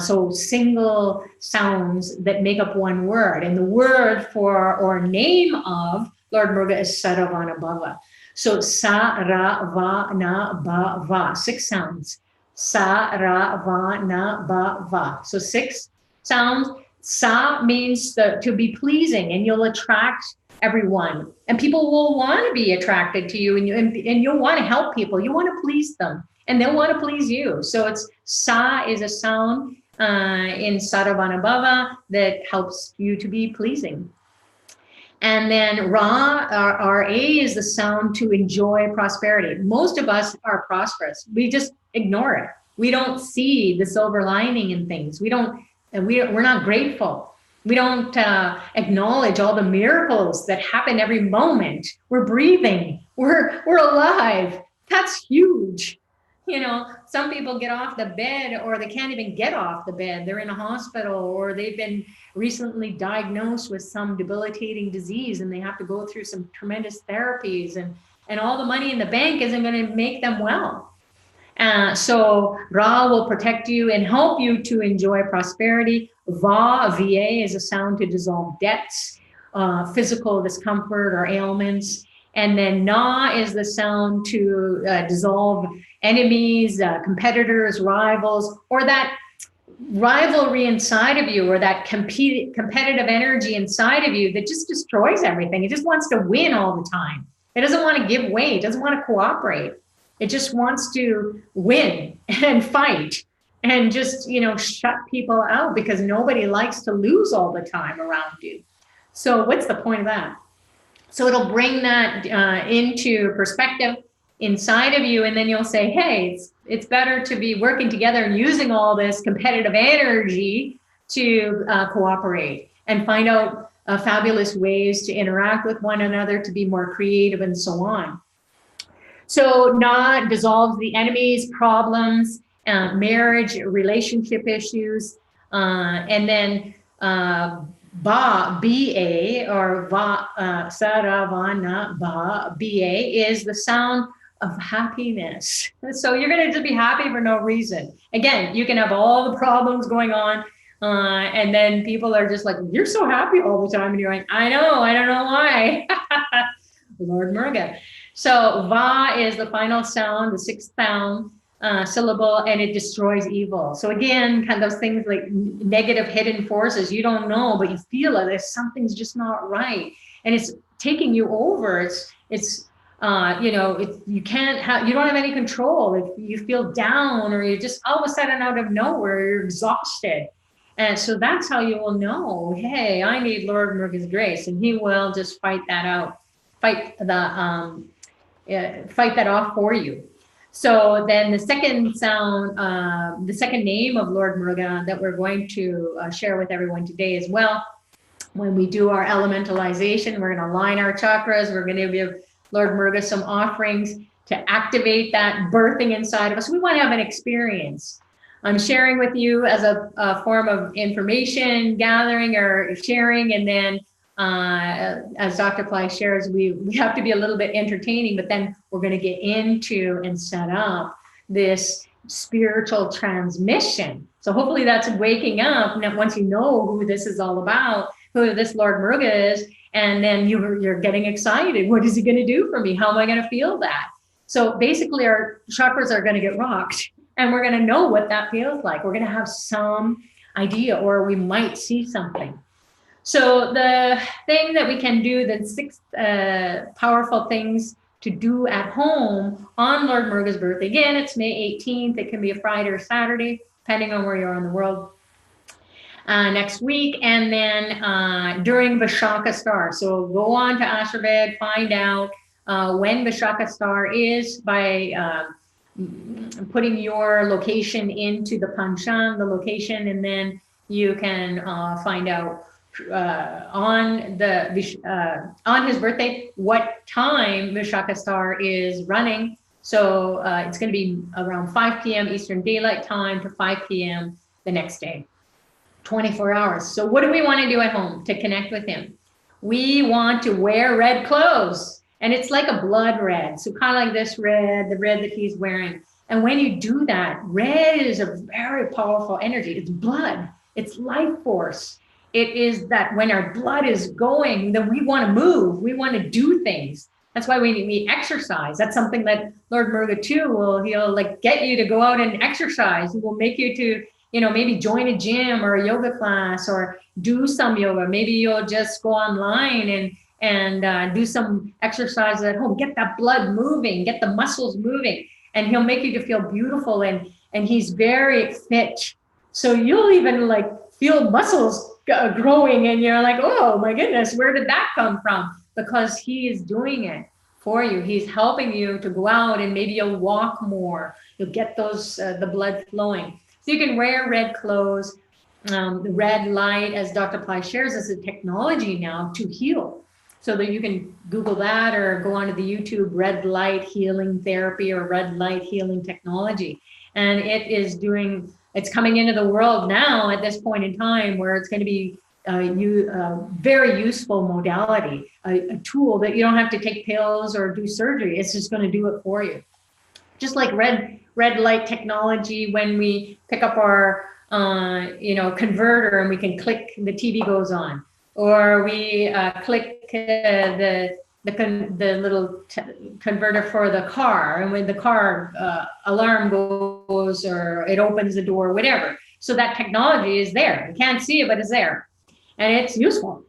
So single sounds that make up one word. And the word for or name of Lord Muruga is Saravanabhava. So sa, ra, va, na, ba, va. 6 sounds. Sa, ra, va, na, ba, va. So 6 sounds. Sa means to be pleasing, and you'll attract everyone. And people will want to be attracted to you, and you'll want to help people. You want to please them, and they'll want to please you. So it's sa is a sound in Saravanabhava that helps you to be pleasing. And then Ra, R-A is the sound to enjoy prosperity. Most of us are prosperous. We just ignore it. We don't see the silver lining in things. We're not grateful. We don't acknowledge all the miracles that happen every moment. We're breathing. We're alive. That's huge. You know, some people get off the bed or they can't even get off the bed. They're in a hospital or they've been recently diagnosed with some debilitating disease and they have to go through some tremendous therapies, and all the money in the bank isn't going to make them well. So Ra will protect you and help you to enjoy prosperity. Va, Va is a sound to dissolve debts, physical discomfort or ailments. And then Na is the sound to dissolve enemies, competitors, rivals, or that rivalry inside of you, or that competitive energy inside of you that just destroys everything. It just wants to win all the time. It doesn't want to give way. It doesn't want to cooperate. It just wants to win and fight and just, shut people out because nobody likes to lose all the time around you. So what's the point of that? So it'll bring that into perspective inside of you, and then you'll say, hey, it's better to be working together and using all this competitive energy to cooperate and find out fabulous ways to interact with one another, to be more creative and so on. So Na dissolves the enemies, problems, marriage, relationship issues, and then Ba, B-A, or Va, Saravana, Ba, B-A, is the sound of happiness. So you're going to just be happy for no reason. Again, you can have all the problems going on, and then people are just like, you're so happy all the time. And you're like, I know, I don't know why. Lord Muruga. So Va is the final sound, the 6th sound syllable, and it destroys evil. So again, kind of those things like negative hidden forces, you don't know, but you feel it. Something's just not right, and it's taking you over. It's you don't have any control. If you feel down, or you just all of a sudden out of nowhere, you're exhausted. And so that's how you will know, hey, I need Lord Muruga's grace, and he will just fight that out, fight that off for you. So then the second sound, the second name of Lord Muruga that we're going to share with everyone today as well. When we do our elementalization, we're going to align our chakras. We're going to give Lord Muruga some offerings to activate that birthing inside of us. We want to have an experience. I'm sharing with you as a form of information gathering or sharing, and then as Dr. Ply shares, we have to be a little bit entertaining, but then we're going to get into and set up this spiritual transmission. So hopefully that's waking up. Now, once you know who this is all about, who this Lord Muruga is, and then you're getting excited. What is he going to do for me? How am I going to feel that? So basically our chakras are going to get rocked, and we're going to know what that feels like. We're going to have some idea, or we might see something. So the thing that we can do, the 6 powerful things to do at home on Lord Muruga's birthday. Again, it's May 18th. It can be a Friday or Saturday, depending on where you are in the world. Next week, and then during Vishaka Star. So go on to Ashraved, find out when Vishaka Star is by putting your location into the Panchang, the location, and then you can find out on his birthday what time Vishaka Star is running. So it's going to be around 5 p.m. Eastern Daylight Time to 5 p.m. the next day, 24 hours. So what do we want to do at home to connect with him? We want to wear red clothes, and it's like a blood red. So kind of like this red, the red that he's wearing. And when you do that, red is a very powerful energy. It's blood. It's life force. It is that when our blood is going, then we want to move. We want to do things. That's why we exercise. That's something that Lord Muruga too he'll like get you to go out and exercise. He will make you to, maybe join a gym or a yoga class or do some yoga. Maybe you'll just go online and do some exercises at home. Get that blood moving, get the muscles moving, and he'll make you to feel beautiful. And he's very fit. So you'll even like feel muscles growing and you're like, oh my goodness, where did that come from? Because he is doing it for you. He's helping you to go out, and maybe you'll walk more. You'll get those the blood flowing. So you can wear red clothes. The red light, as Dr. Ply shares, is a technology now to heal. So that you can Google that or go onto the YouTube red light healing therapy or red light healing technology. And it's coming into the world now at this point in time where it's going to be very useful modality, a tool that you don't have to take pills or do surgery. It's just going to do it for you. Just like red light technology, when we pick up our converter and we can click, the TV goes on, or we click the little converter for the car, and when the car alarm goes or it opens the door, whatever. So that technology is there. You can't see it, but it's there. And it's useful.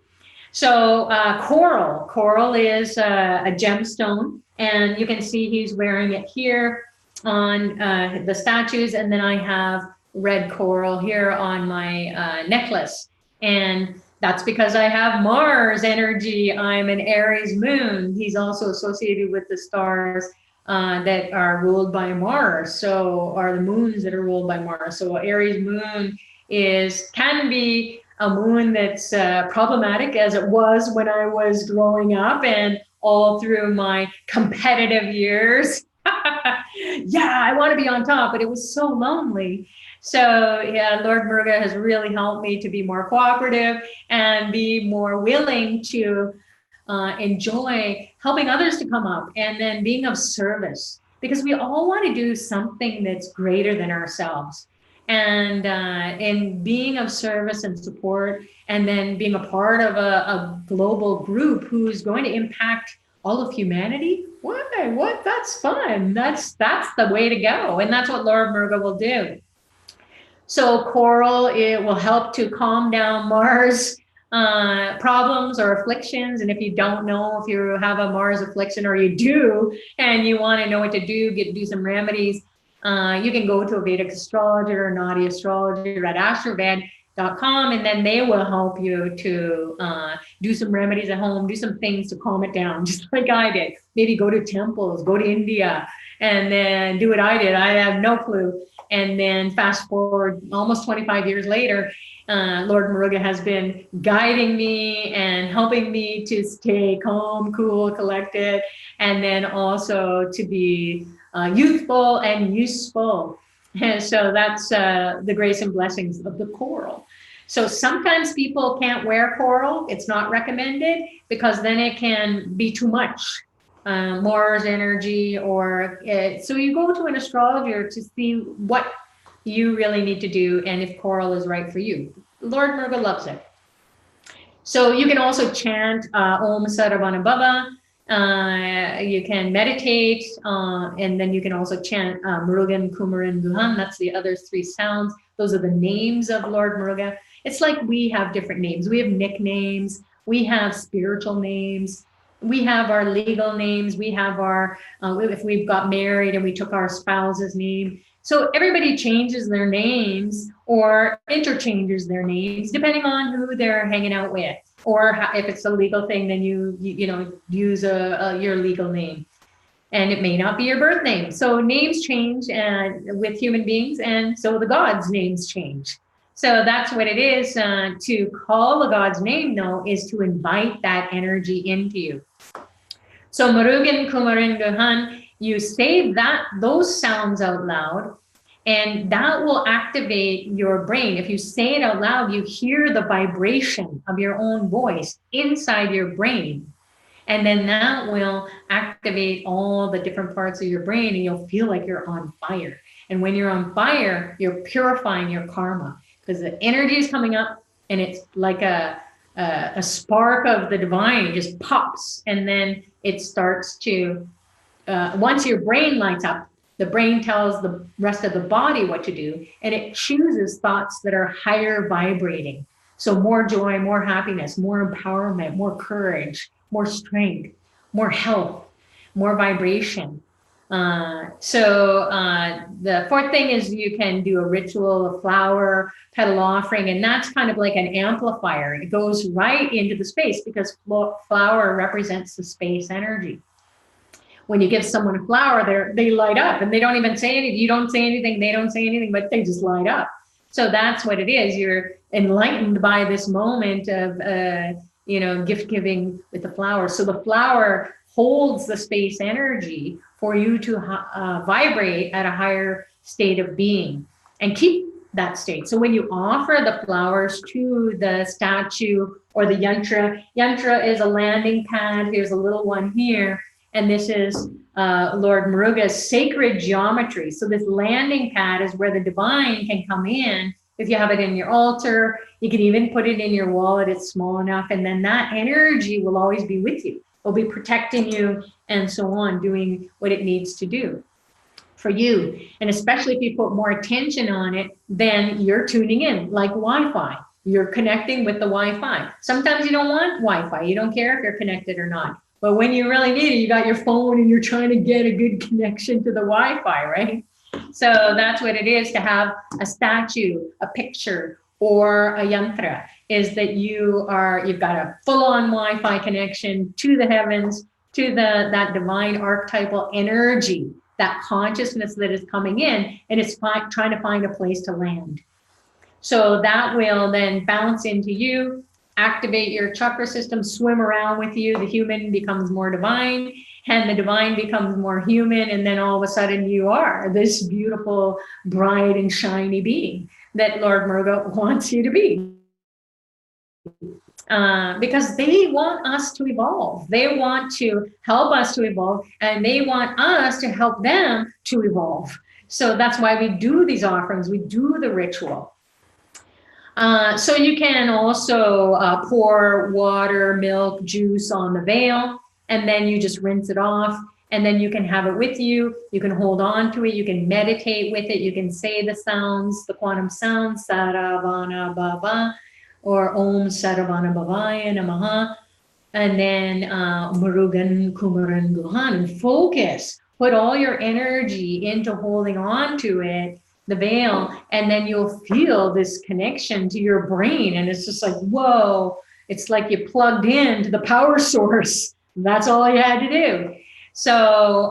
So coral is a gemstone, and you can see he's wearing it here on the statues, and then I have red coral here on my necklace. And that's because I have Mars energy. I'm an Aries moon. He's also associated with the stars that are ruled by Mars, are the moons that are ruled by Mars. So Aries moon can be a moon that's problematic, as it was when I was growing up and all through my competitive years. Yeah, I want to be on top, but it was so lonely. So yeah, Lord Muruga has really helped me to be more cooperative and be more willing to enjoy helping others to come up and then being of service, because we all want to do something that's greater than ourselves. And in being of service and support, and then being a part of a global group who's going to impact all of humanity. What? That's fun. That's the way to go. And that's what Lord Muruga will do. So coral, it will help to calm down Mars problems or afflictions. And if you don't know if you have a Mars affliction, or you do, and you want to know what to do some remedies, you can go to a Vedic astrologer or Nadi astrologer at astrovet.com, and then they will help you to do some remedies at home, do some things to calm it down, just like I did. Maybe go to temples, go to India, and then do what I did. I have no clue. And then fast forward almost 25 years later, Lord Muruga has been guiding me and helping me to stay calm, cool, collected, and then also to be youthful and useful. And so that's the grace and blessings of the coral. So sometimes people can't wear coral. It's not recommended because then it can be too much. Mars energy, or so you go to an astrologer to see what you really need to do and if coral is right for you. Lord Muruga loves it. So you can also chant Om Sarvana Bhava. You can meditate, and then you can also chant Murugan, Kumaran, Guhan. That's the other three sounds. Those are the names of Lord Muruga. It's like we have different names. We have nicknames. We have spiritual names. We have our legal names. We have our, if we've got married and we took our spouse's name. So everybody changes their names or interchanges their names depending on who they're hanging out with. Or if it's a legal thing, then you use your legal name. And it may not be your birth name. So names change with human beings, and so the gods' names change. So that's what it is. To call the God's name, though, is to invite that energy into you. So Murugan Kumaran Guhan you say those sounds out loud, and that will activate your brain. If you say it out loud, you hear the vibration of your own voice inside your brain. And then that will activate all the different parts of your brain, and you'll feel like you're on fire. And when you're on fire, you're purifying your karma, because the energy is coming up, and it's like a spark of the divine just pops, and then it starts to, once your brain lights up, the brain tells the rest of the body what to do, and it chooses thoughts that are higher vibrating. So more joy, more happiness, more empowerment, more courage, more strength, more health, more vibration. The fourth thing is you can do a ritual, a flower, petal offering, and that's kind of like an amplifier. It goes right into the space, because flower represents the space energy. When you give someone a flower, they light up, and they don't even say anything. You don't say anything, they don't say anything, but they just light up. So that's what it is. You're enlightened by this moment of, gift giving with the flower. So the flower holds the space energy for you to vibrate at a higher state of being and keep that state. So when you offer the flowers to the statue or the yantra is a landing pad. Here's a little one here. And this is Lord Muruga's sacred geometry. So this landing pad is where the divine can come in. If you have it in your altar, you can even put it in your wallet. It's small enough. And then that energy will always be with you. It'll be protecting you and so on, doing what it needs to do for you. And especially if you put more attention on it, then you're tuning in like Wi-Fi. You're connecting with the Wi-Fi. Sometimes you don't want Wi-Fi. You don't care if you're connected or not. But when you really need it, you got your phone and you're trying to get a good connection to the Wi-Fi, right? So that's what it is to have a statue, a picture, or a yantra, is that you've got a full-on Wi-Fi connection to the heavens, to that divine archetypal energy, that consciousness that is coming in, and it's trying to find a place to land. So that will then bounce into you, activate your chakra system, swim around with you. The human becomes more divine, and the divine becomes more human. And then all of a sudden you are this beautiful, bright and shiny being that Lord Muruga wants you to be. Because they want us to evolve. They want to help us to evolve, and they want us to help them to evolve. So that's why we do these offerings. We do the ritual. So you can also pour water, milk, juice on the veil, and then you just rinse it off, and then you can have it with you. You can hold on to it. You can meditate with it. You can say the sounds, the quantum sounds, Saravana Baba, or Om Saravana Bhavaya Namaha, and then Murugan Kumaran Guhan, and focus. Put all your energy into holding on to it, the veil, and then you'll feel this connection to your brain, and it's just like, whoa, it's like you plugged into the power source. That's all you had to do. So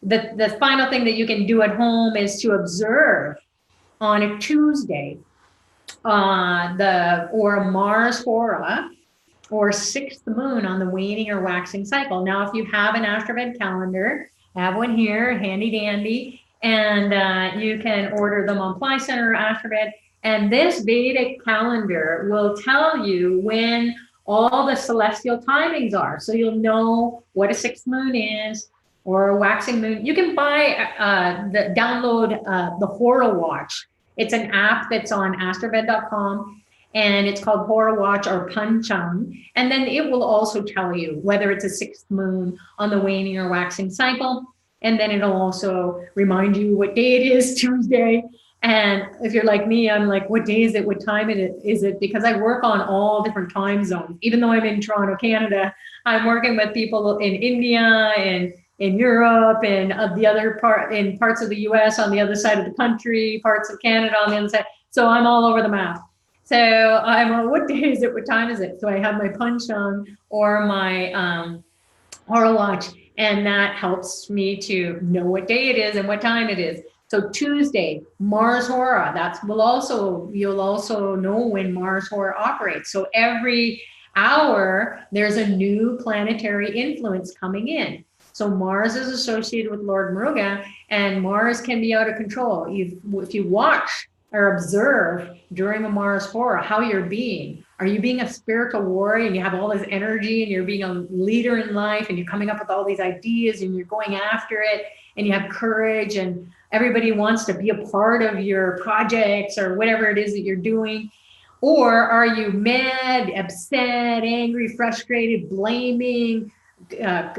the final thing that you can do at home is to observe on a Tuesday or a Mars hora or sixth moon on the waning or waxing cycle. Now, if you have an Astrobed calendar, I have one here, handy dandy, and you can order them on Fly Center or Astrobed. And this Vedic calendar will tell you when all the celestial timings are. So you'll know what a sixth moon is or a waxing moon. You can download the Hora Watch. It's an app that's on astrobed.com, and it's called Hora Watch or Pancham. And then it will also tell you whether it's a sixth moon on the waning or waxing cycle. And then it'll also remind you what day it is, Tuesday. And if you're like me, I'm like, what day is it? What time is it? Because I work on all different time zones. Even though I'm in Toronto, Canada, I'm working with people in India and in Europe and in parts of the US on the other side of the country, parts of Canada on the other side. So I'm all over the map. So I'm on, what day is it? What time is it? So I have my Pancham or my Hora Watch, and that helps me to know what day it is and what time it is. So Tuesday, Mars Hora, you'll also know when Mars Hora operates. So every hour, there's a new planetary influence coming in. So Mars is associated with Lord Muruga, and Mars can be out of control. If you watch or observe during a Mars hora how you're being. Are you being a spiritual warrior and you have all this energy and you're being a leader in life and you're coming up with all these ideas and you're going after it and you have courage and everybody wants to be a part of your projects or whatever it is that you're doing? Or are you mad, upset, angry, frustrated, blaming,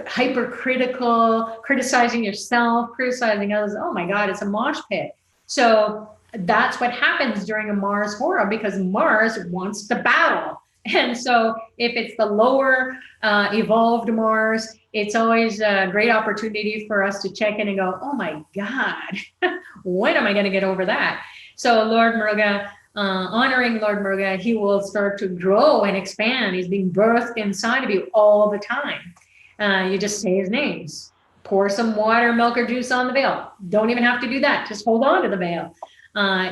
hypercritical, criticizing yourself, criticizing others? Oh my God, it's a mosh pit. So that's what happens during a Mars hora, because Mars wants to battle. And so if it's the lower evolved Mars, it's always a great opportunity for us to check in and go, oh my God, when am I going to get over that? So Lord Muruga, honoring Lord Muruga, he will start to grow and expand. He's being birthed inside of you all the time. You just say his names. Pour some water, milk, or juice on the veil. Don't even have to do that. Just hold on to the veil.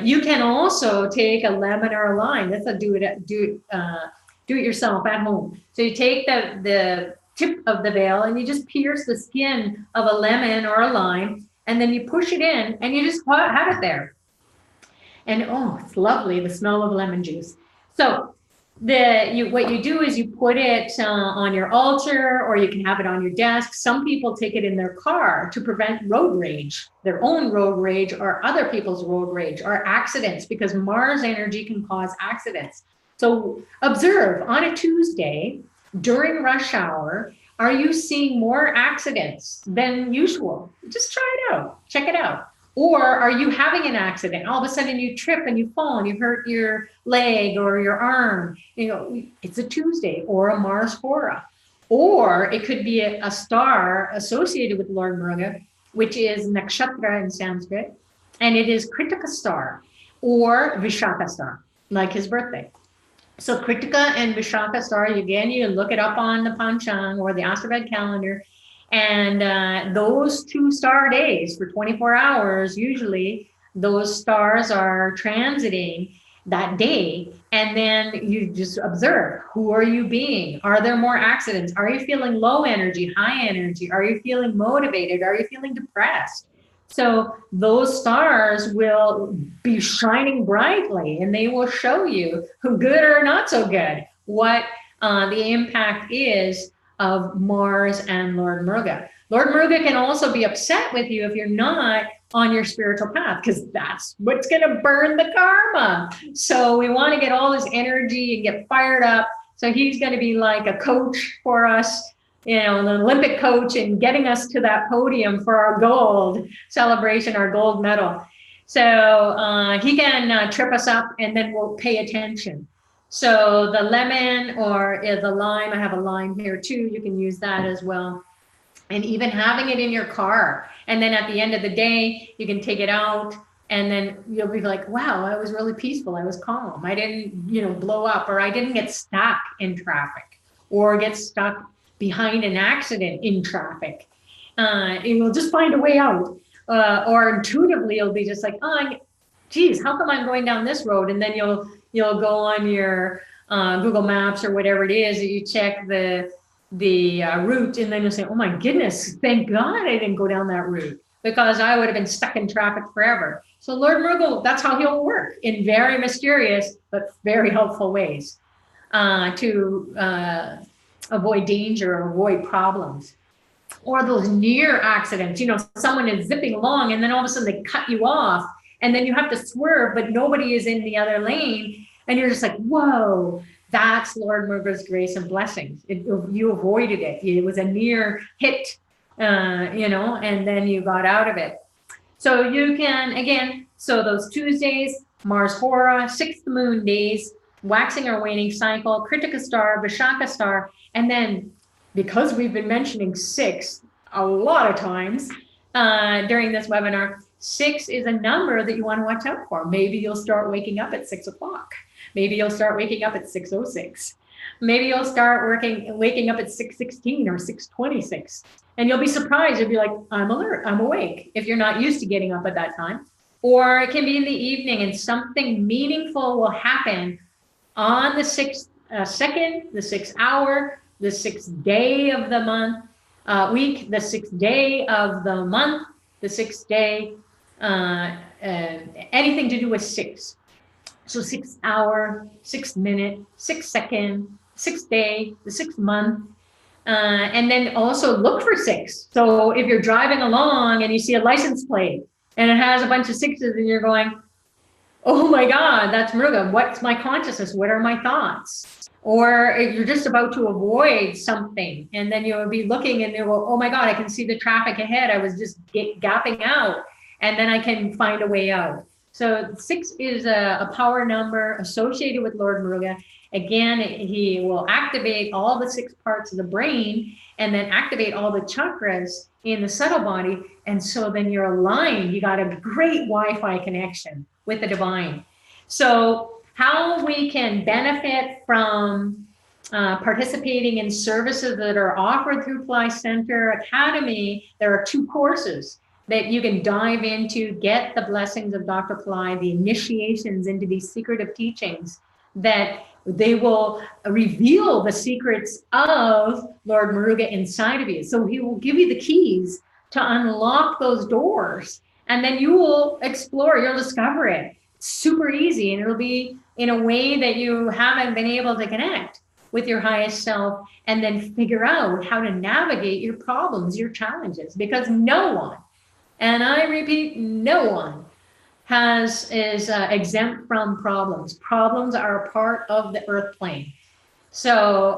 You can also take a lemon or a lime. That's a do it yourself at home. So you take the tip of the veil and you just pierce the skin of a lemon or a lime, and then you push it in and you just have it there. And oh, it's lovely, the smell of lemon juice. So what you do is you put it on your altar, or you can have it on your desk. Some people take it in their car to prevent road rage, their own road rage or other people's road rage or accidents, because Mars energy can cause accidents. So observe on a Tuesday during rush hour, are you seeing more accidents than usual? Just try it out, check it out. Or are you having an accident? All of a sudden you trip and you fall and you hurt your leg or your arm. You know, it's a Tuesday or a Mars hora. Or it could be a star associated with Lord Muruga, which is nakshatra in Sanskrit, and it is Kritika star or Vishaka star, like his birthday. So Kritika and Vishaka star, again, you look it up on the Panchang or the Astravad calendar. And those 2 star days for 24 hours, usually those stars are transiting that day. And then you just observe, who are you being? Are there more accidents? Are you feeling low energy, high energy? Are you feeling motivated? Are you feeling depressed? So those stars will be shining brightly and they will show you who good or not so good, what the impact is of Mars and Lord Muruga. Lord Muruga can also be upset with you if you're not on your spiritual path, because that's what's going to burn the karma. So we want to get all this energy and get fired up. So he's going to be like a coach for us, you know, an Olympic coach, and getting us to that podium for our gold celebration, our gold medal. So he can trip us up, and then we'll pay attention. So the lemon or the lime, I have a lime here too, you can use that as well. And even having it in your car. And then at the end of the day, you can take it out and then you'll be like, wow, I was really peaceful. I was calm. I didn't, blow up, or I didn't get stuck in traffic or get stuck behind an accident in traffic. And you'll just find a way out. Or intuitively, you'll be just like, oh, geez, how come I'm going down this road? And then you'll go on your Google Maps or whatever it is, that you check the route, and then you'll say, oh my goodness, thank God I didn't go down that route, because I would have been stuck in traffic forever. So Lord Muruga, that's how he'll work, in very mysterious but very helpful ways to avoid danger or avoid problems. Or those near accidents, someone is zipping along and then all of a sudden they cut you off, and then you have to swerve, but nobody is in the other lane. And you're just like, whoa, that's Lord Muruga's grace and blessings. You avoided it. It was a near hit, and then you got out of it. So you can, again, so those Tuesdays, Mars hora, 6th moon days, waxing or waning cycle, Kritika star, Vishaka star, and then because we've been mentioning 6 a lot of times during this webinar, 6 is a number that you want to watch out for. Maybe you'll start waking up at 6 o'clock. Maybe you'll start waking up at 6:06. Maybe you'll start waking up at 6:16 or 6:26. And you'll be surprised. You'll be like, I'm alert, I'm awake, if you're not used to getting up at that time. Or it can be in the evening, and something meaningful will happen on the 6th second, the 6th hour, the 6th day of the month. week, the 6th day of the month, the 6th day, anything to do with 6. So 6th hour, 6th minute, 6th second, 6th day, the 6th month. And then also look for 6. So if you're driving along and you see a license plate and it has a bunch of 6s and you're going, oh my God, that's Muruga. What's my consciousness? What are my thoughts? Or if you're just about to avoid something and then you'll be looking and you'll go, oh my God, I can see the traffic ahead. I was just gapping out and then I can find a way out. So 6 is a power number associated with Lord Muruga. Again, he will activate all the 6 parts of the brain and then activate all the chakras in the subtle body. And so then you're aligned. You got a great Wi-Fi connection with the divine. So how we can benefit from participating in services that are offered through Fly Center Academy, there are 2 courses that you can dive into, get the blessings of Dr. Pillai, the initiations into these secretive teachings that they will reveal the secrets of Lord Muruga inside of you. So he will give you the keys to unlock those doors, and then you will explore, you'll discover it. It's super easy, and it'll be in a way that you haven't been able to connect with your highest self and then figure out how to navigate your problems, your challenges, because no one, and I repeat, no one is exempt from problems. Problems are a part of the earth plane. So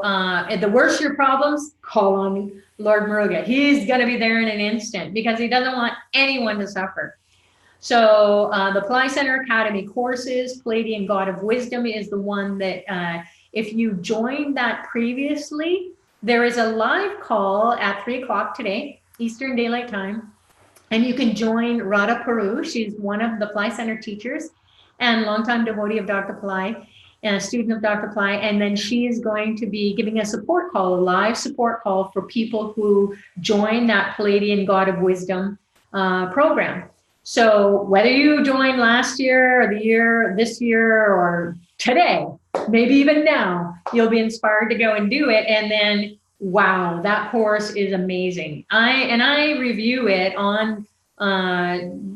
the worse your problems, call on Lord Muruga. He's going to be there in an instant because he doesn't want anyone to suffer. So the Fly Center Academy courses, Palladian God of Wisdom is the one that if you joined that previously, there is a live call at 3 o'clock today, Eastern Daylight Time. And you can join Radha Paru. She's one of the Fly Center teachers and longtime devotee of Dr. Pillai and a student of Dr. Pillai. And then she is going to be giving a support call, a live support call for people who join that Palladian God of Wisdom program. So whether you joined last year or this year or today, maybe even now, you'll be inspired to go and do it. And then wow, that course is amazing. I review it on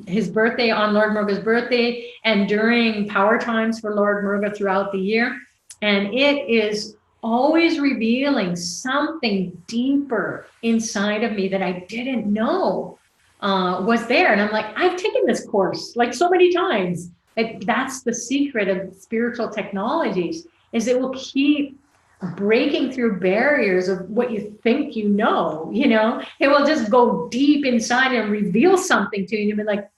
his birthday, on Lord Muruga's birthday, and during power times for Lord Muruga throughout the year. And it is always revealing something deeper inside of me that I didn't know was there. And I'm like, I've taken this course like so many times. That's the secret of spiritual technologies, is it will keep breaking through barriers of what you think you know, it will just go deep inside and reveal something to you. You'll be like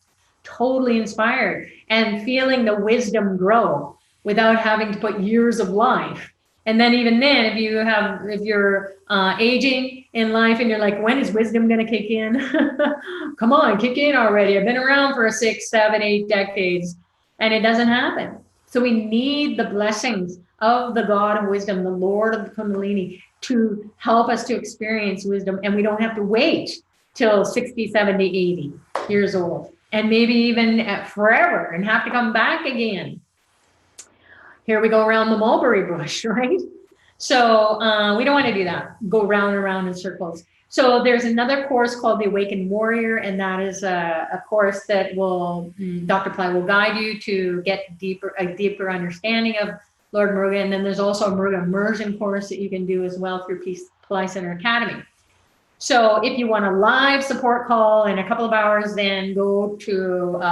totally inspired and feeling the wisdom grow without having to put years of life. And then even then, if you're aging in life and you're like, when is wisdom going to kick in? Come on, kick in already. I've been around for 6, 7, 8 decades and it doesn't happen. So we need the blessings of the God of wisdom, the Lord of the Kundalini, to help us to experience wisdom. And we don't have to wait till 60, 70, 80 years old, and maybe even forever and have to come back again. Here we go around the mulberry bush, right? So we don't want to do that, go round and round in circles. So there's another course called the Awakened Warrior, and that is a course that will, Dr. Pillai will guide you to get a deeper understanding of Lord Muruga. And then there's also a Muruga immersion course that you can do as well through Fly Center Academy. So if you want a live support call in a couple of hours, then go to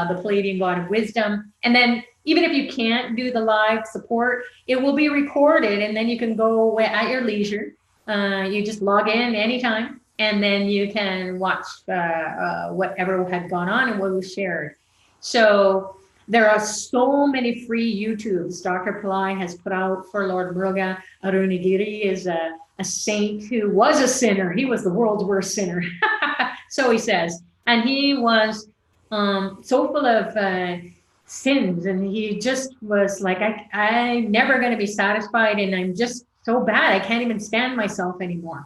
the Palladian God of Wisdom. And then even if you can't do the live support, it will be recorded, and then you can go at your leisure. You just log in anytime, and then you can watch whatever had gone on and what was shared. So there are so many free YouTubes Dr. Pillai has put out for Lord Muruga. Arunagiri is a saint who was a sinner. He was the world's worst sinner. So he says. And he was so full of sins. And he just was like, I'm never going to be satisfied. And I'm just so bad. I can't even stand myself anymore.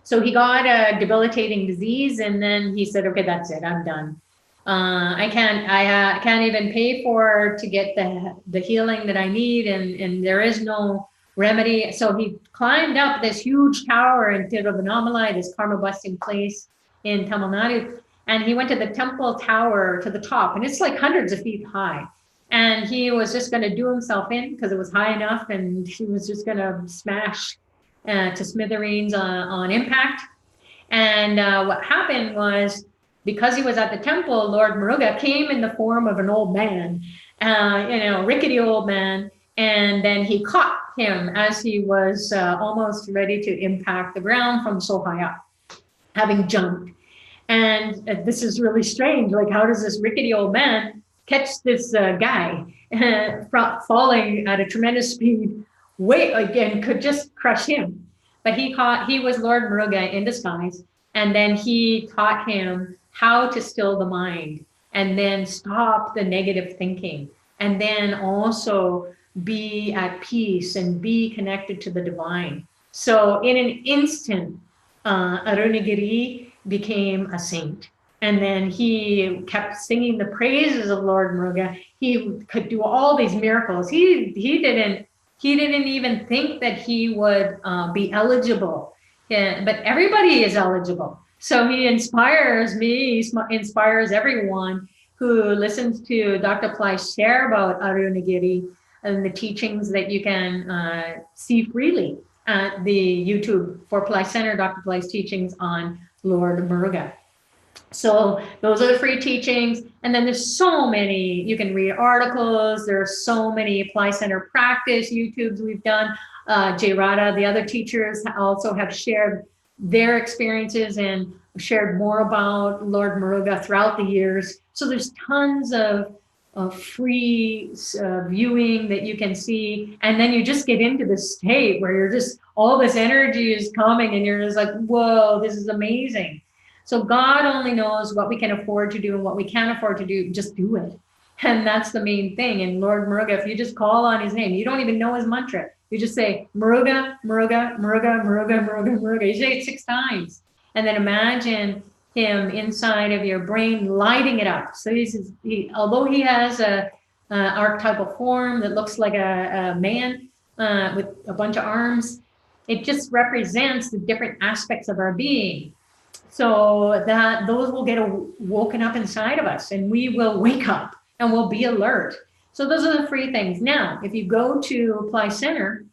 So he got a debilitating disease. And then he said, okay, that's it. I'm done. I can't even pay to get the healing that I need. And there is no remedy. So he climbed up this huge tower in Tiruvannamalai, this karma busting place in Tamil Nadu. And he went to the temple tower to the top, and it's like hundreds of feet high. And he was just going to do himself in because it was high enough, and he was just going to smash to smithereens on impact. And what happened was, because he was at the temple, Lord Muruga came in the form of an old man, rickety old man. And then he caught him as he was almost ready to impact the ground from so high up, having jumped. And this is really strange. Like, how does this rickety old man catch this guy falling at a tremendous speed, and could just crush him? But he was Lord Muruga in disguise. And then he taught him how to still the mind and then stop the negative thinking. And then also be at peace and be connected to the divine. So in an instant, Arunagiri became a saint. And then he kept singing the praises of Lord Muruga. He could do all these miracles. He didn't even think that he would be eligible. Yeah, but everybody is eligible. So he inspires me, he inspires everyone who listens to Dr. Pillai share about Arunagiri and the teachings that you can see freely at the YouTube for Pillai Center, Dr. Pillai's teachings on Lord Muruga. So those are the free teachings. And then there's so many, you can read articles. There are so many Pillai Center practice YouTubes we've done. Jay Radha, the other teachers also have shared their experiences and shared more about Lord Muruga throughout the years. So there's tons of free viewing that you can see. And then you just get into this state where you're just, all this energy is coming and you're just like, whoa, this is amazing. So God only knows what we can afford to do and what we can't afford to do. Just do it. And that's the main thing. And Lord Muruga, if you just call on his name, you don't even know his mantra. You just say, Muruga, Muruga, Muruga, Muruga, Muruga, Muruga. You say it 6 times. And then imagine him inside of your brain, lighting it up. So although he has a archetypal form that looks like a man with a bunch of arms, it just represents the different aspects of our being. So that those will get woken up inside of us, and we will wake up and we'll be alert. So those are the free things. Now, if you go to Pillai Center,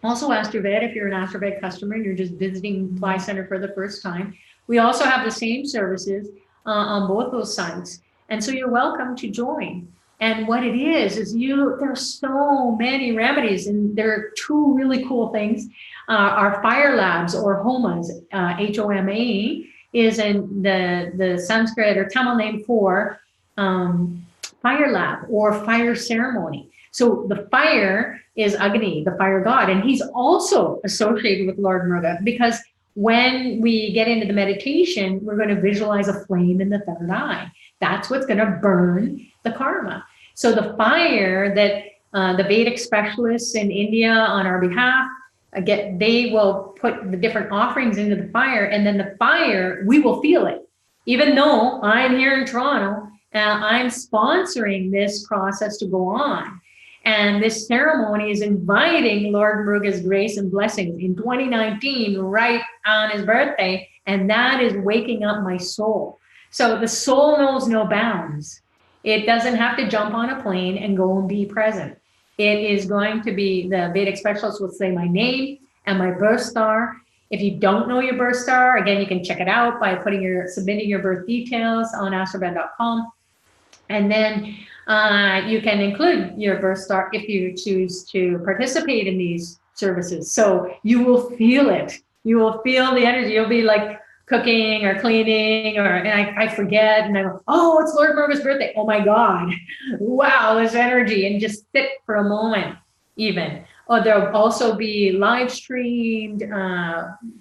also Astroved, if you're an Astroved customer and you're just visiting Pillai Center for the first time, we also have the same services on both those sites. And so you're welcome to join. And what it is there's so many remedies, and there are 2 really cool things. Our fire labs, or homas, HOMA, is in the Sanskrit or Tamil name for fire lab or fire ceremony. So the fire is Agni, the fire god, and he's also associated with Lord Muruga, because when we get into the meditation, we're going to visualize a flame in the third eye. That's what's going to burn the karma. So the fire that the Vedic specialists in India on our behalf, they will put the different offerings into the fire, and then the fire, we will feel it. Even though I'm here in Toronto, I'm sponsoring this process to go on. And this ceremony is inviting Lord Muruga's grace and blessings in 2019, right on his birthday, and that is waking up my soul. So the soul knows no bounds. It doesn't have to jump on a plane and go and be present. It is going to be, the Vedic specialist will say my name and my birth star. If you don't know your birth star, again, you can check it out by submitting your birth details on astroved.com. And then you can include your birth star if you choose to participate in these services. So you will feel it. You will feel the energy. You'll be like cooking or cleaning, and I forget, and I go, oh, it's Lord Muruga's birthday. Oh my God, wow, this energy, and just sit for a moment even. Or there'll also be live streamed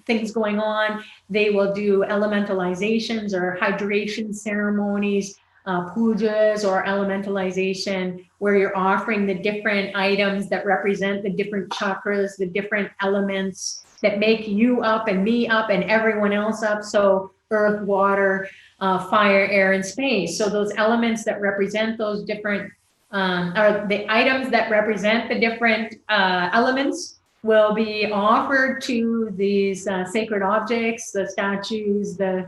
things going on. They will do elementalizations or hydration ceremonies, pujas or elementalization, where you're offering the different items that represent the different chakras, the different elements that make you up and me up and everyone else up. So earth, water, fire, air, and space. So those elements that represent those different, are the items that represent the different elements will be offered to these sacred objects, the statues, the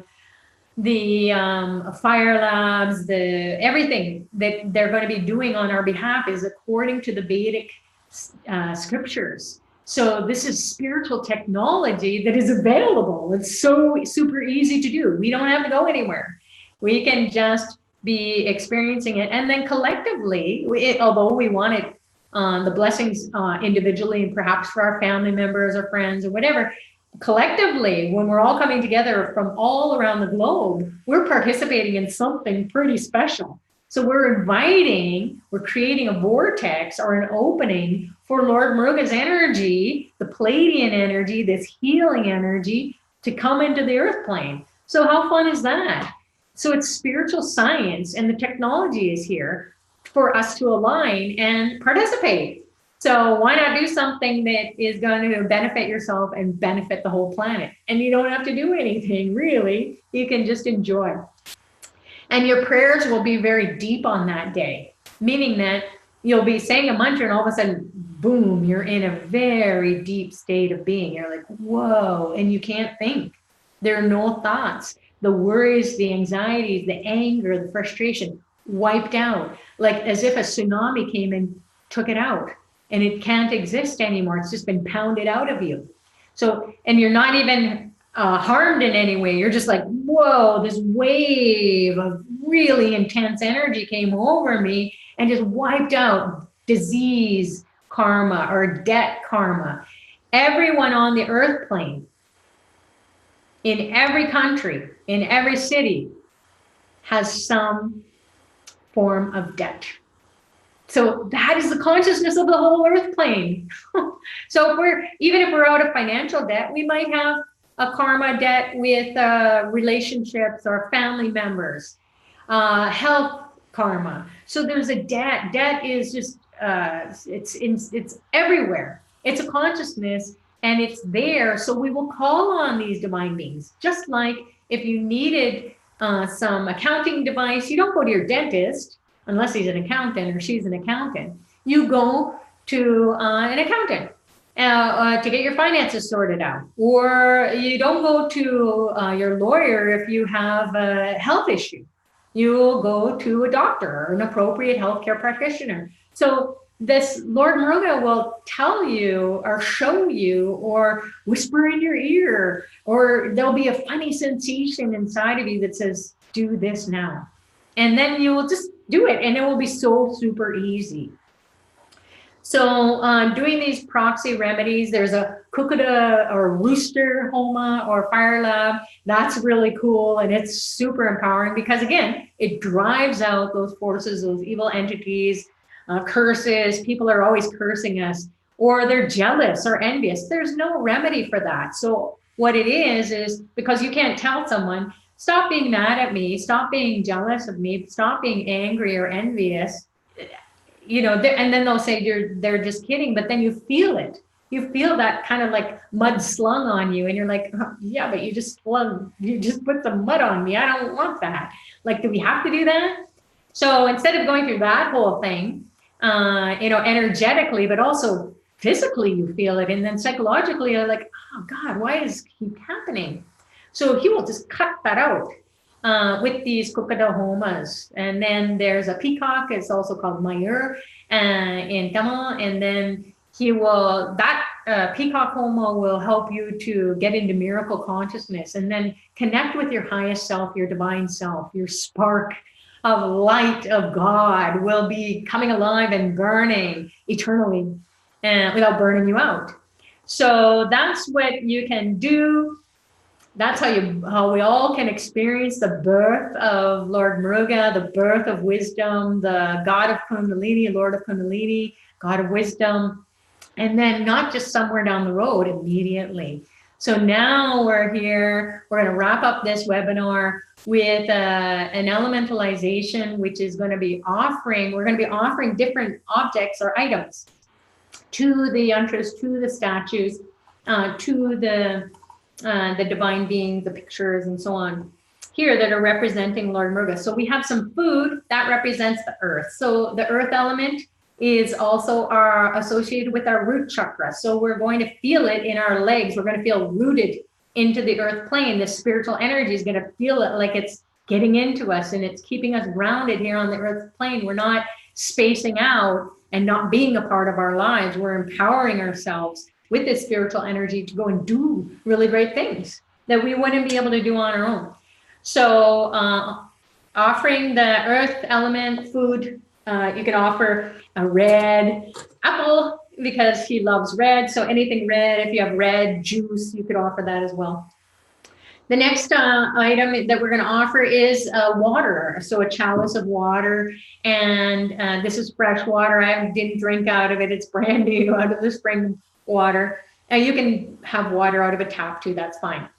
fire labs, everything that they're going to be doing on our behalf is according to the Vedic scriptures. So this is spiritual technology that is available. It's so super easy to do. We don't have to go anywhere. We can just be experiencing it. And then collectively, although we want it, the blessings individually and perhaps for our family members or friends or whatever, collectively, when we're all coming together from all around the globe, we're participating in something pretty special. So we're creating a vortex or an opening for Lord Muruga's energy, the Pleiadian energy, this healing energy, to come into the earth plane. So how fun is that? So it's spiritual science, and the technology is here for us to align and participate. So why not do something that is going to benefit yourself and benefit the whole planet? And you don't have to do anything, really. You can just enjoy. And your prayers will be very deep on that day, meaning that you'll be saying a mantra and all of a sudden, boom, you're in a very deep state of being. You're like, whoa, and you can't think. There are no thoughts. The worries, the anxieties, the anger, the frustration wiped out, like as if a tsunami came and took it out. And it can't exist anymore. It's just been pounded out of you. So, and you're not even harmed in any way. You're just like, whoa, this wave of really intense energy came over me and just wiped out disease karma or debt karma. Everyone on the earth plane, in every country, in every city, has some form of debt. So that is the consciousness of the whole earth plane. So even if we're out of financial debt, we might have a karma debt with relationships or family members, health karma. So there's a debt. Debt is just it's everywhere. It's a consciousness, and it's there. So we will call on these divine beings. Just like if you needed some accounting device, you don't go to your dentist unless he's an accountant or she's an accountant. You go to an accountant to get your finances sorted out. Or you don't go to your lawyer if you have a health issue. You'll go to a doctor or an appropriate healthcare practitioner. So this Lord Muruga will tell you or show you or whisper in your ear, or there'll be a funny sensation inside of you that says, do this now. And then you will just do it, and it will be so super easy. So doing these proxy remedies, there's a Kukuda or rooster homa or fire lab. That's really cool, and it's super empowering because, again, it drives out those forces, those evil entities, curses. People are always cursing us, or they're jealous or envious. There's no remedy for that. So what it is because you can't tell someone, stop being mad at me, stop being jealous of me, stop being angry or envious, and then they'll say they're just kidding, but then you feel it. You feel that kind of like mud slung on you, and you're like, oh, yeah, but you just put some mud on me. I don't want that. Like, do we have to do that? So instead of going through that whole thing, energetically, but also physically, you feel it. And then psychologically, you're like, oh God, why does it keep happening? So he will just cut that out with these Kukuda homas. And then there's a peacock, it's also called Mayur in Tamil. And then that peacock homa will help you to get into miracle consciousness and then connect with your highest self, your divine self, your spark of light of God will be coming alive and burning eternally without burning you out. So that's what you can do. That's how we all can experience the birth of Lord Muruga, the birth of wisdom, the God of Kundalini, Lord of Kundalini, God of wisdom, and then not just somewhere down the road, immediately. So now we're here, we're going to wrap up this webinar with an elementalization, which is going to be we're going to be offering different objects or items to the Yantras, to the statues, to the divine beings, the pictures, and so on here that are representing Lord Muruga. So we have some food that represents the earth. So the earth element is also associated with our root chakra. So we're going to feel it in our legs. We're going to feel rooted into the earth plane. The spiritual energy is going to feel it like it's getting into us, and it's keeping us grounded here on the earth plane. We're not spacing out and not being a part of our lives. We're empowering ourselves with this spiritual energy to go and do really great things that we wouldn't be able to do on our own. So offering the earth element food, you can offer a red apple because he loves red. So anything red, if you have red juice, you could offer that as well. The next item that we're going to offer is water. So a chalice of water, and this is fresh water. I didn't drink out of it. It's brand new out of the spring water. You can have water out of a tap too. That's fine.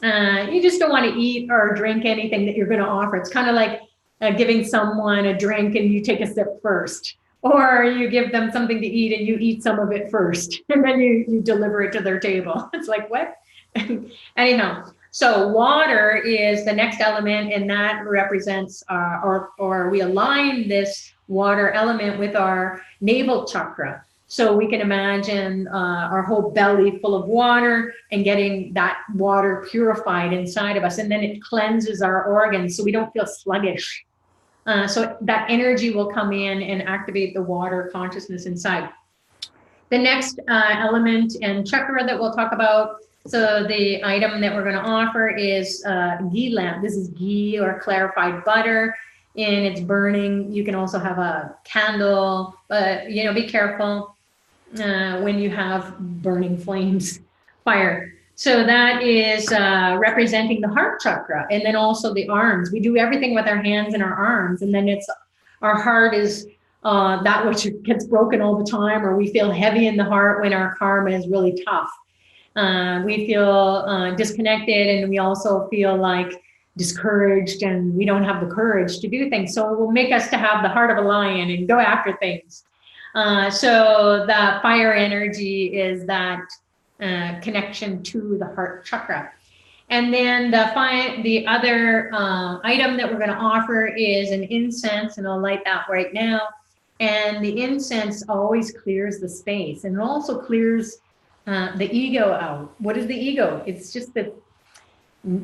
You just don't want to eat or drink anything that you're going to offer. It's kind of like giving someone a drink and you take a sip first, or you give them something to eat and you eat some of it first, and then you deliver it to their table. It's like, what? Anyhow, so water is the next element, and that represents or we align this water element with our navel chakra. So we can imagine our whole belly full of water and getting that water purified inside of us. And then it cleanses our organs so we don't feel sluggish. So that energy will come in and activate the water consciousness inside. The next element and chakra that we'll talk about, so the item that we're going to offer is ghee lamp. This is ghee or clarified butter, and it's burning. You can also have a candle, but be careful when you have burning flames, fire. So that is representing the heart chakra, and then also the arms. We do everything with our hands and our arms, and then it's our heart is that which gets broken all the time, or we feel heavy in the heart when our karma is really tough. We feel disconnected, and we also feel like discouraged, and we don't have the courage to do things. So it will make us to have the heart of a lion and go after things. So the fire energy is that connection to the heart chakra. And then the other item that we're going to offer is an incense, and I'll light that right now. And the incense always clears the space, and it also clears the ego out. What is the ego? It's just the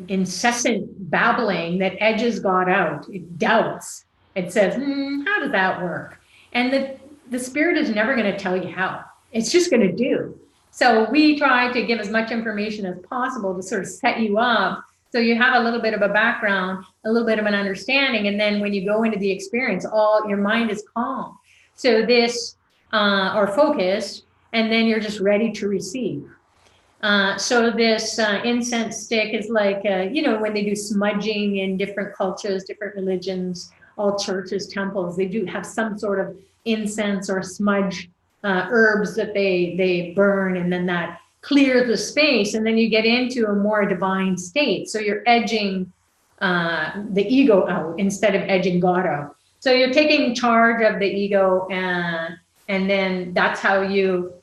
incessant babbling that edges God out. It doubts. It says, how does that work? And the spirit is never going to tell you how. It's just going to do. So we try to give as much information as possible to sort of set you up so you have a little bit of a background, a little bit of an understanding, and then when you go into the experience, all your mind is calm. So this, or focused, and then you're just ready to receive. So this incense stick is like, when they do smudging in different cultures, different religions, all churches, temples, they do have some sort of incense or smudge herbs that they burn, and then that clears the space, and then you get into a more divine state. So you're edging the ego out instead of edging God out. So you're taking charge of the ego, and then that's how you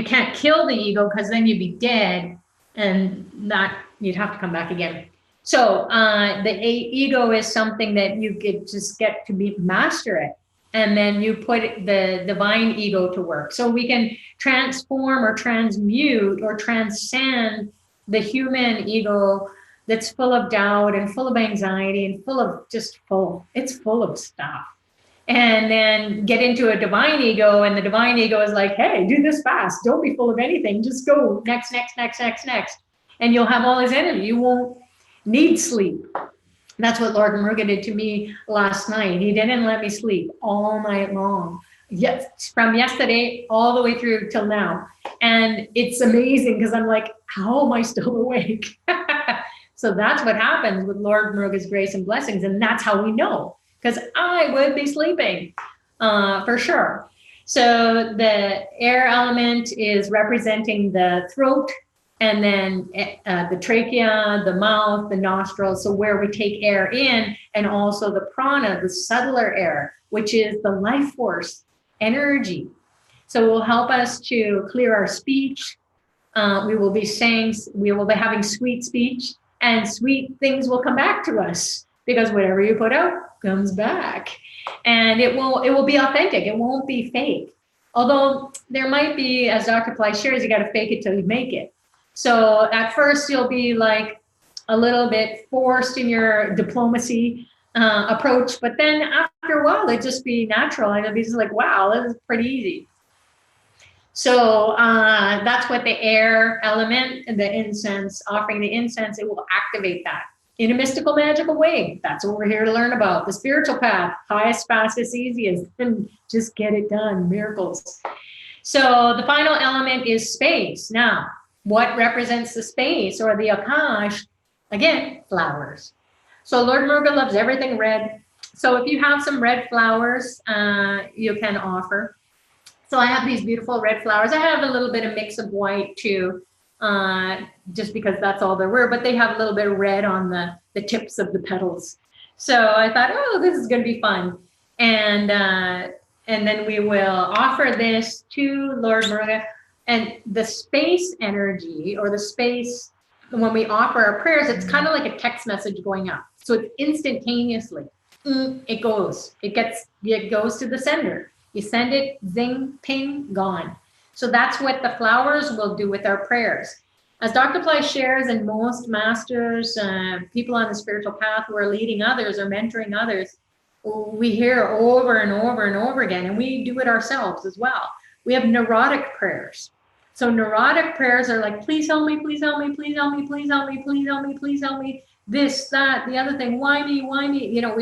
can't kill the ego, because then you'd be dead, and that you'd have to come back again. So the ego is something that you could just get to master it. And then you put the divine ego to work. So we can transform or transmute or transcend the human ego that's full of doubt and full of anxiety and it's full of stuff. And then get into a divine ego, and the divine ego is like, hey, do this fast. Don't be full of anything. Just go next. And you'll have all his energy. You won't need sleep. That's what Lord Muruga did to me last night. He didn't let me sleep all night long. Yes, from yesterday all the way through till now. And it's amazing, because I'm like, how am I still awake? So that's what happens with Lord Muruga's grace and blessings. And that's how we know, because I would be sleeping for sure. So the air element is representing the throat, and then the trachea, the mouth, the nostrils, so where we take air in, and also the prana, the subtler air, which is the life force energy. So it will help us to clear our speech. We will be having sweet speech, and sweet things will come back to us, because whatever you put out comes back. And it will be authentic. It won't be fake. Although there might be, as Dr. Ply shares, you got to fake it till you make it. So at first you'll be like a little bit forced in your diplomacy approach, but then after a while it'll just be natural and it'll be just like, wow, this is pretty easy. So that's what the air element and the incense, offering the incense, it will activate that in a mystical, magical way. That's what we're here to learn about. The spiritual path, highest, fastest, easiest, and just get it done, miracles. So the final element is space. Now, what represents the space or the Akash? Again, flowers. So Lord Muruga loves everything red. So if you have some red flowers, you can offer. So I have these beautiful red flowers. I have a little bit of mix of white too, just because that's all there were, but they have a little bit of red on the tips of the petals. So I thought, oh, this is going to be fun. And then we will offer this to Lord Muruga. And the space energy or the space, when we offer our prayers, it's kind of like a text message going up. So it's instantaneously, it goes to the sender. You send it, zing, ping, gone. So that's what the flowers will do with our prayers. As Dr. Ply shares, and most masters, people on the spiritual path who are leading others or mentoring others, we hear over and over and over again, and we do it ourselves as well. We have neurotic prayers. So neurotic prayers are like, please help me, please help me, please help me, please help me, please help me, please help me, this, that, the other thing, why me, why me? You know,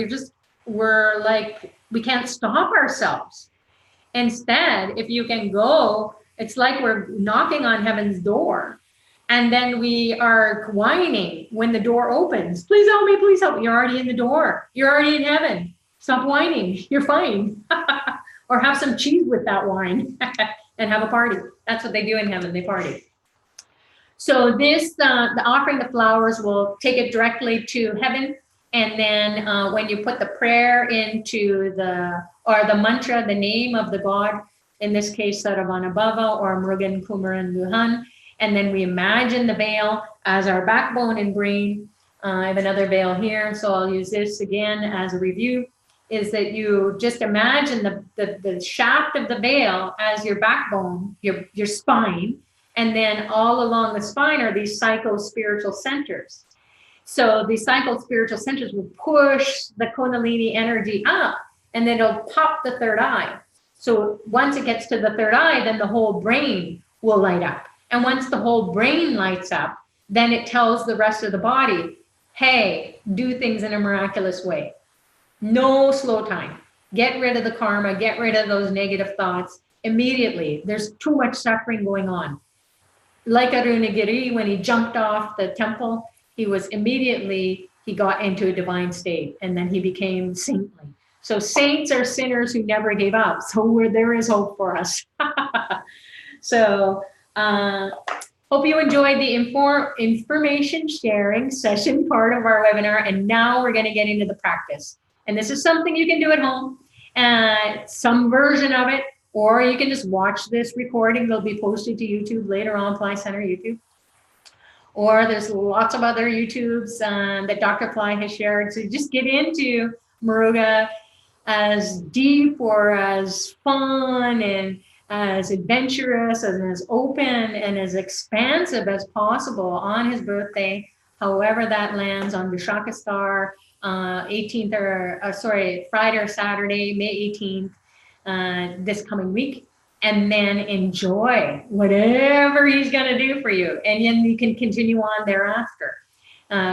we're like, we can't stop ourselves. Instead, if you can go, it's like we're knocking on heaven's door. And then we are whining when the door opens. Please help me, please help me. You're already in the door. You're already in heaven. Stop whining. You're fine. Or have some cheese with that wine and have a party. That's what they do in heaven. They party. So this, the offering the flowers will take it directly to heaven. And then when you put the prayer into the mantra, the name of the god, in this case, Saravanabhava or Murugan Kumaran Luhan, and then we imagine the veil as our backbone and brain. I have another veil here, so I'll use this again as a review, is that you just imagine the shaft of the veil as your backbone, your spine, and then all along the spine are these psycho-spiritual centers. So the psycho-spiritual centers will push the Kundalini energy up, and then it'll pop the third eye. So once it gets to the third eye, then the whole brain will light up. And once the whole brain lights up, then it tells the rest of the body, hey, do things in a miraculous way. No slow time. Get rid of the karma, get rid of those negative thoughts immediately. There's too much suffering going on. Like Arunagiri, when he jumped off the temple, he got into a divine state, and then he became saintly. So saints are sinners who never gave up. So there is hope for us. So hope you enjoyed the information sharing session part of our webinar. And now we're going to get into the practice. And this is something you can do at home, some version of it, or you can just watch this recording. They'll be posted to YouTube later on, Ply Center YouTube. Or there's lots of other YouTubes that Dr. Ply has shared. So just get into Muruga as deep or as fun and as adventurous and as open and as expansive as possible on his birthday, however that lands on Vishaka Star, 18th Friday or Saturday, May 18th, this coming week. And then enjoy whatever he's going to do for you. And then you can continue on thereafter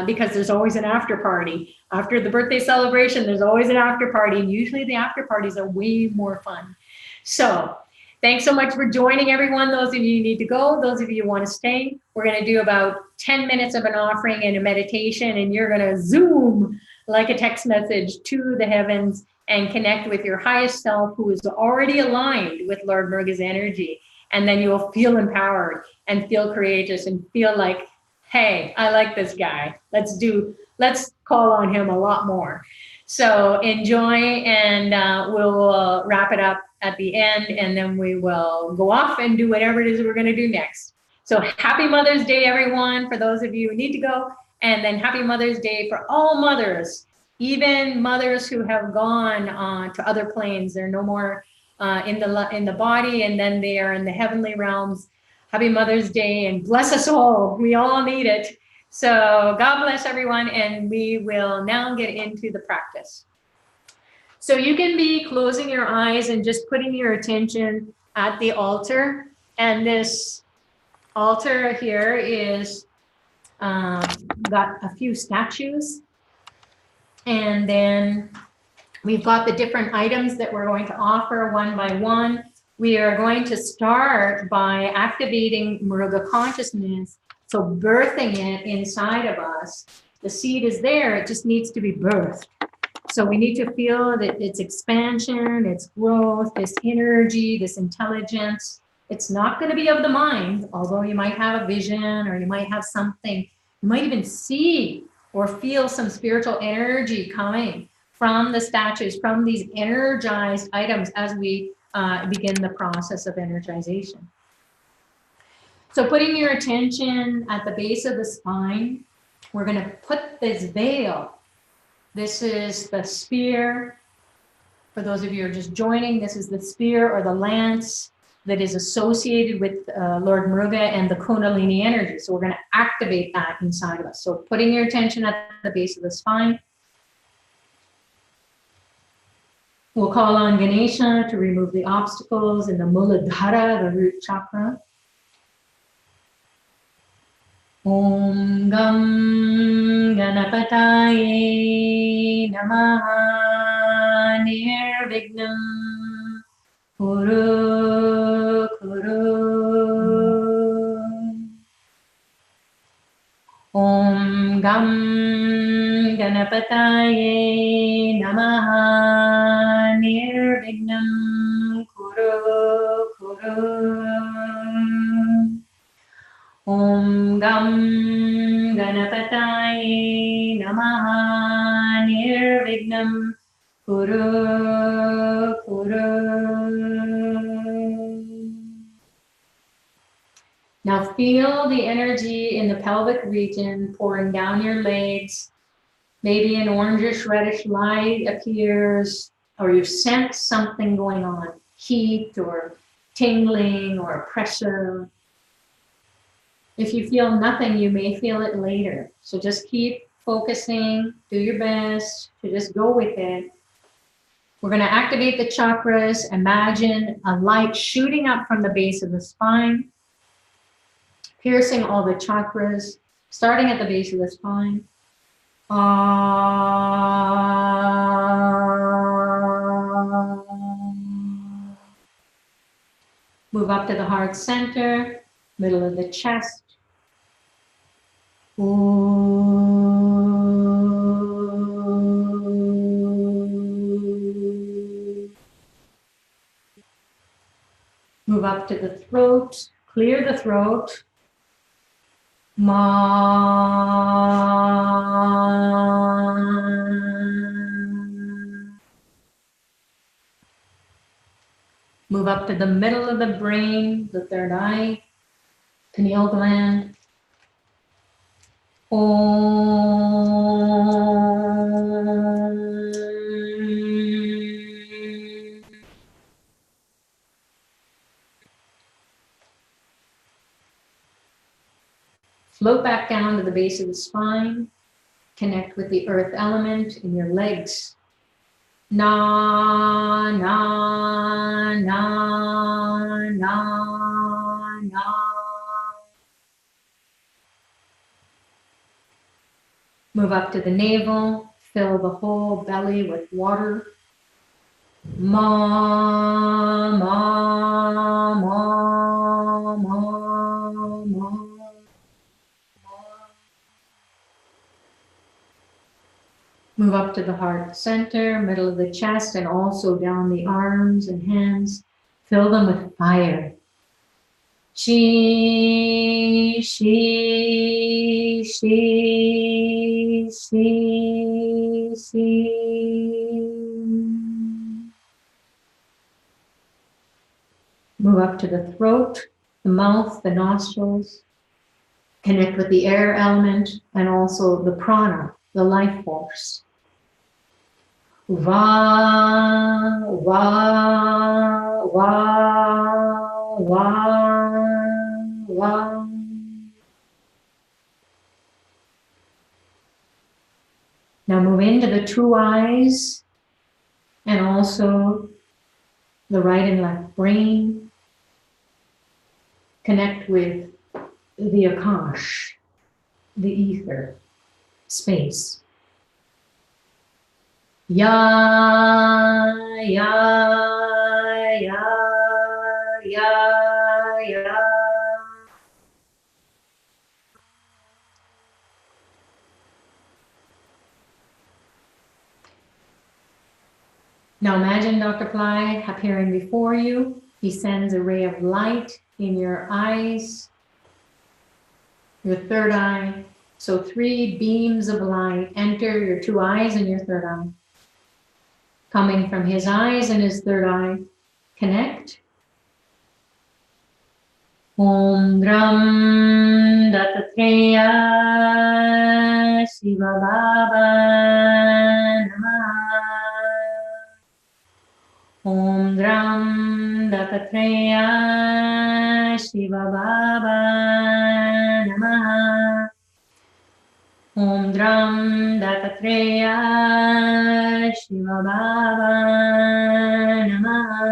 because there's always an after party. After the birthday celebration, there's always an after party. And usually the after parties are way more fun. So thanks so much for joining, everyone. Those of you who need to go, those of you who want to stay, we're going to do about 10 minutes of an offering and a meditation. And you're going to zoom like a text message to the heavens and connect with your highest self, who is already aligned with Lord Muruga's energy. And then you'll feel empowered and feel courageous and feel like, hey, I like this guy. Let's call on him a lot more. So enjoy, and we'll wrap it up at the end, and then we will go off and do whatever it is we're going to do next. So happy Mother's Day, everyone, for those of you who need to go. And then happy Mother's Day for all mothers even mothers who have gone to other planes. They're no more in the body, and then they are in the heavenly realms. Happy Mother's Day, and bless us all. We all need it. So God bless everyone, and we will now get into the practice. So you can be closing your eyes and just putting your attention at the altar. And this altar here is got a few statues. And then we've got the different items that we're going to offer one by one. We are going to start by activating Muruga consciousness, so birthing it inside of us. The seed is there, it just needs to be birthed. So we need to feel that its expansion, its growth, this energy, this intelligence. It's not going to be of the mind, although you might have a vision or you might have something. You might even see or feel some spiritual energy coming from the statues, from these energized items as we begin the process of energization. So putting your attention at the base of the spine, we're going to put this veil. This is the spear. For those of you who are just joining, this is the spear or the lance that is associated with Lord Muruga and the Kundalini energy. So we're going to activate that inside of us. So putting your attention at the base of the spine. We'll call on Ganesha to remove the obstacles in the Muladhara, the root chakra. Om Gam Ganapataye Namaha Nirvignam Kuru Kuru. Om Gam Ganapataye Namaha Nirvignam Kuru Kuru. Om Gam Ganapataye Namaha Nirvignam Kuru Kuru. Now feel the energy in the pelvic region pouring down your legs. Maybe an orangish reddish light appears, or you sense something going on, heat or tingling or pressure. If you feel nothing, you may feel it later. So just keep focusing, do your best to just go with it. We're going to activate the chakras. Imagine a light shooting up from the base of the spine, piercing all the chakras, starting at the base of the spine. Move up to the heart center, middle of the chest. Move up to the throat, clear the throat. Move up to the middle of the brain, the third eye, pineal gland. Float back down to the base of the spine. Connect with the earth element in your legs. Na, na, na, na, na. Move up to the navel. Fill the whole belly with water. Ma, ma, ma, ma, ma. Move up to the heart center, middle of the chest, and also down the arms and hands. Fill them with fire. Shi, shi, shi, shi, shi. Move up to the throat, the mouth, the nostrils. Connect with the air element and also the prana, the life force. Va, va, va, va, va. Now move into the two eyes and also the right and left brain. Connect with the Akash, the ether, space. Ya, ya, ya, ya, ya. Now imagine Dr. Fly appearing before you. He sends a ray of light in your eyes, your third eye. So 3 beams of light enter your 2 eyes and your third eye. Coming from his eyes and his third eye, connect. Om Dram Dattatreya Shiva Baba Namaha. Om Dram Dattatreya Shiva Baba Namaha. Om Dram Dattatreya Shiva Baba Namaha.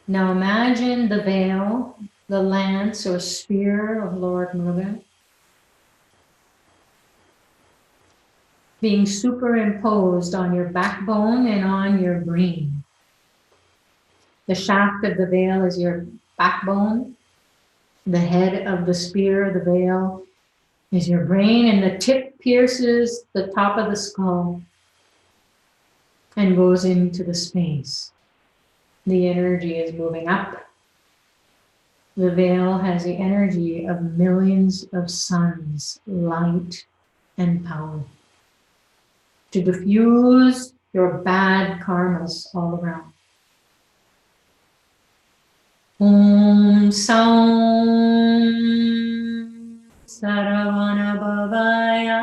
Now imagine the veil, the lance or spear of Lord Muruga being superimposed on your backbone and on your brain. The shaft of the veil is your backbone. The head of the spear, the veil, is your brain, and the tip pierces the top of the skull and goes into the space. The energy is moving up. The veil has the energy of millions of suns, light and power, to diffuse your bad karmas all around. Om Saum Saravana Bhavaya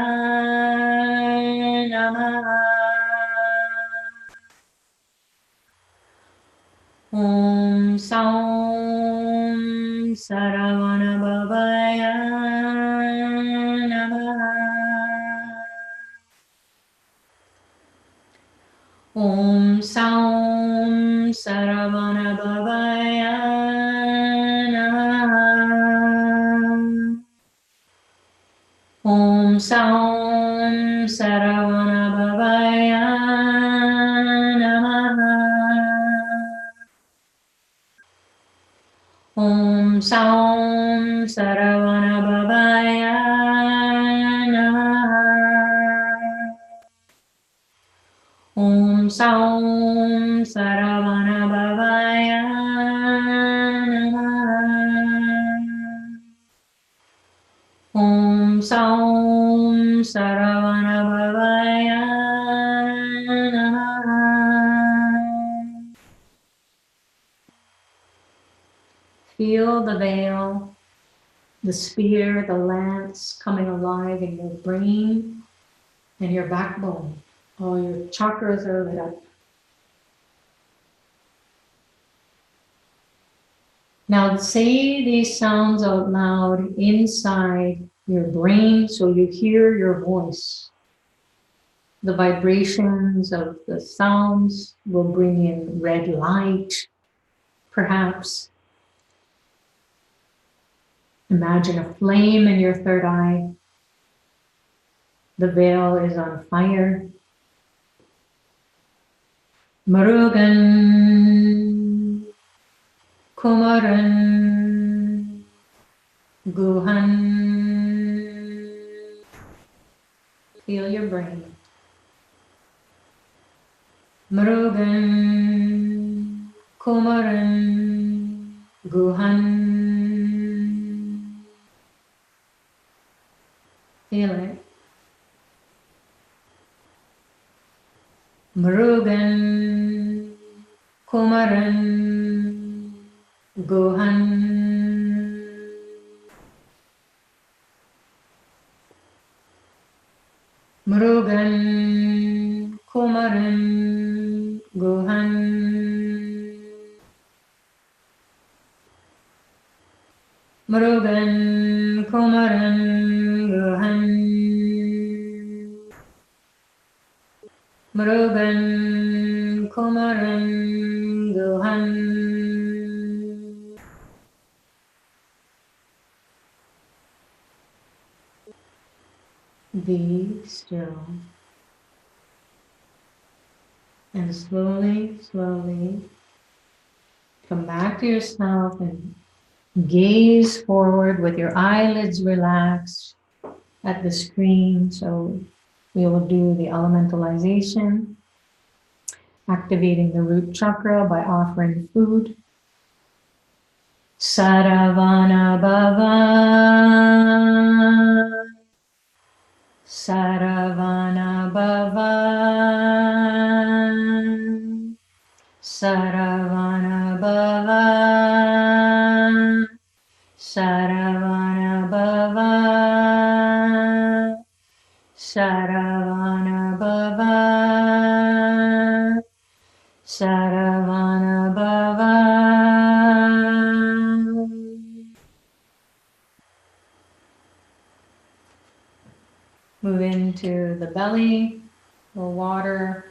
Namaha. Om Saum Saravana Bhavaya Namaha. Om Saum Saravana Bhavaya Namaha. Om Saum Saravana Bhavaya Namaha. Om Saum Saravana Bhavaya Namaha. Om Saum Saravana Bhavaya Namaha. Om Saum Saravana Bhavaya Namaha. Feel the veil, the spear, the lance coming alive in your brain and your backbone. All your chakras are lit up. Now say these sounds out loud inside your brain so you hear your voice. The vibrations of the sounds will bring in red light, perhaps. Imagine a flame in your third eye. The veil is on fire. Murugan, Kumaran, Guhan. Feel your brain. Murugan, Kumaran, Guhan. Feel it. Murugan, Kumaran, Guhan. Murugan Kumaran Guhan Murugan Kumaran Guhan Murugan Kumaran Guhan. Be still. And slowly, slowly come back to yourself and gaze forward with your eyelids relaxed at the screen. So we will do the elementalization, activating the root chakra by offering food. Saravana Bhava, Saravana Bhava, Saravana Bhava, Saravana Bhava, Saravana Bhava, Saravana Bhava. Move into the belly, the water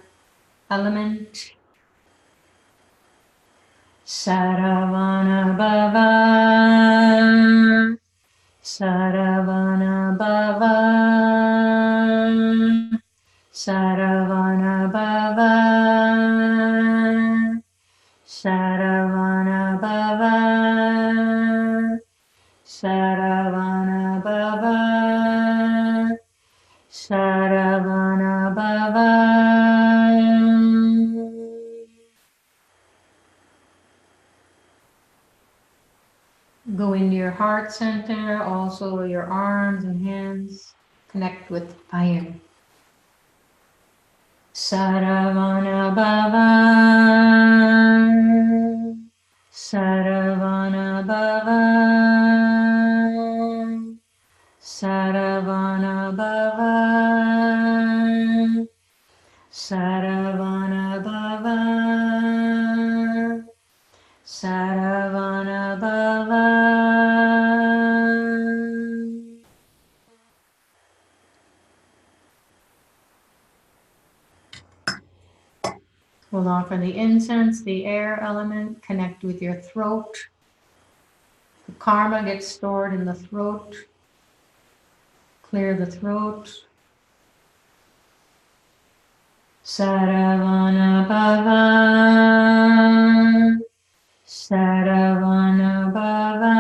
element. Saravana Bhava, Saravana Bhava, Saravana Bhava, Saravana Bhava, Saravana Bhava, Saravana Bhava. Go into your heart center, also your arms and hands. Connect with fire. Saravana Bhava, Saravana Bhava, Saravana Bhava, Saravana Bhava, Saravana Bhava. We'll offer the incense, the air element, connect with your throat. The karma gets stored in the throat. Clear the throat. Saravana Bhava, Saravana Bhava,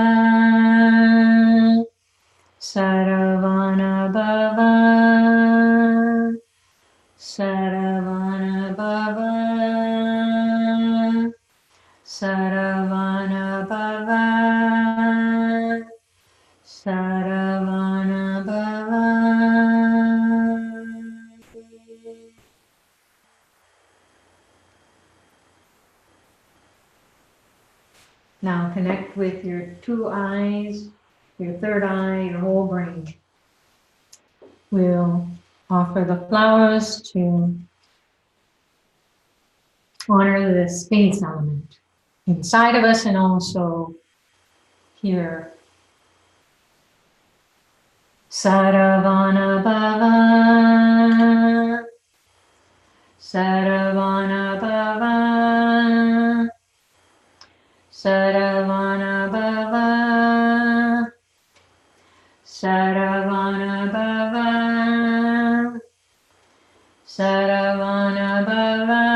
Saravana Bhava, Saravana Bhava, Saravana Bhava, Saravana Bhava. Now connect with your two eyes, your third eye, your whole brain. We'll offer the flowers to honor the space element inside of us and also here. Saravana Bhava, Saravana Bhava, Saravana Bhava, Saravana Bhava, Saravana Bhava,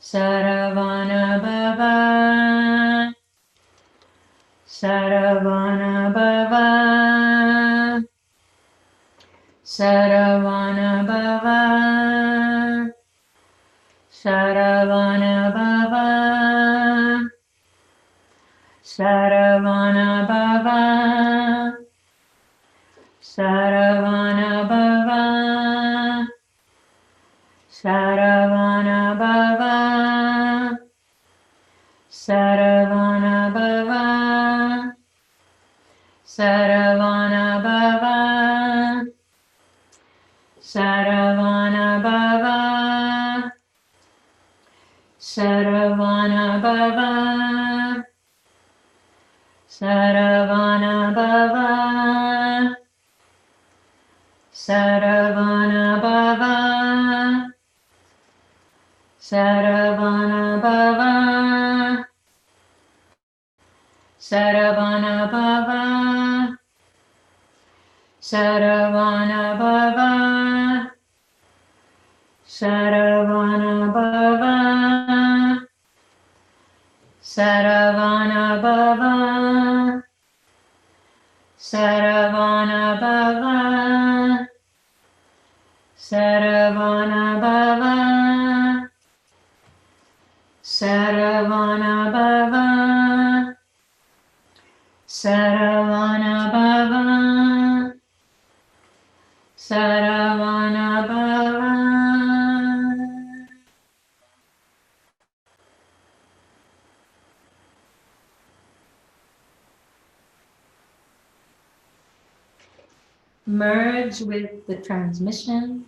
Saravana Bhava, Saravana Bhava, Saravana Bhava, Saravana Bhava, Saravana Bhava, Saravana Bhava, Saravana Bhava, Saravana Bhava, Saravana Bhava, Saravana Bhava, Saravana Bhava, Saravana Bhava, Saravana Bhava, Saravana Bhava, Saravana Bhava, Saravana Bhava, Saravana Bhava, Saravana Bhava, Saravana Bhava, Saravana Bhava, Saravana Bhava, Saravana Bhava. Merge with the transmission.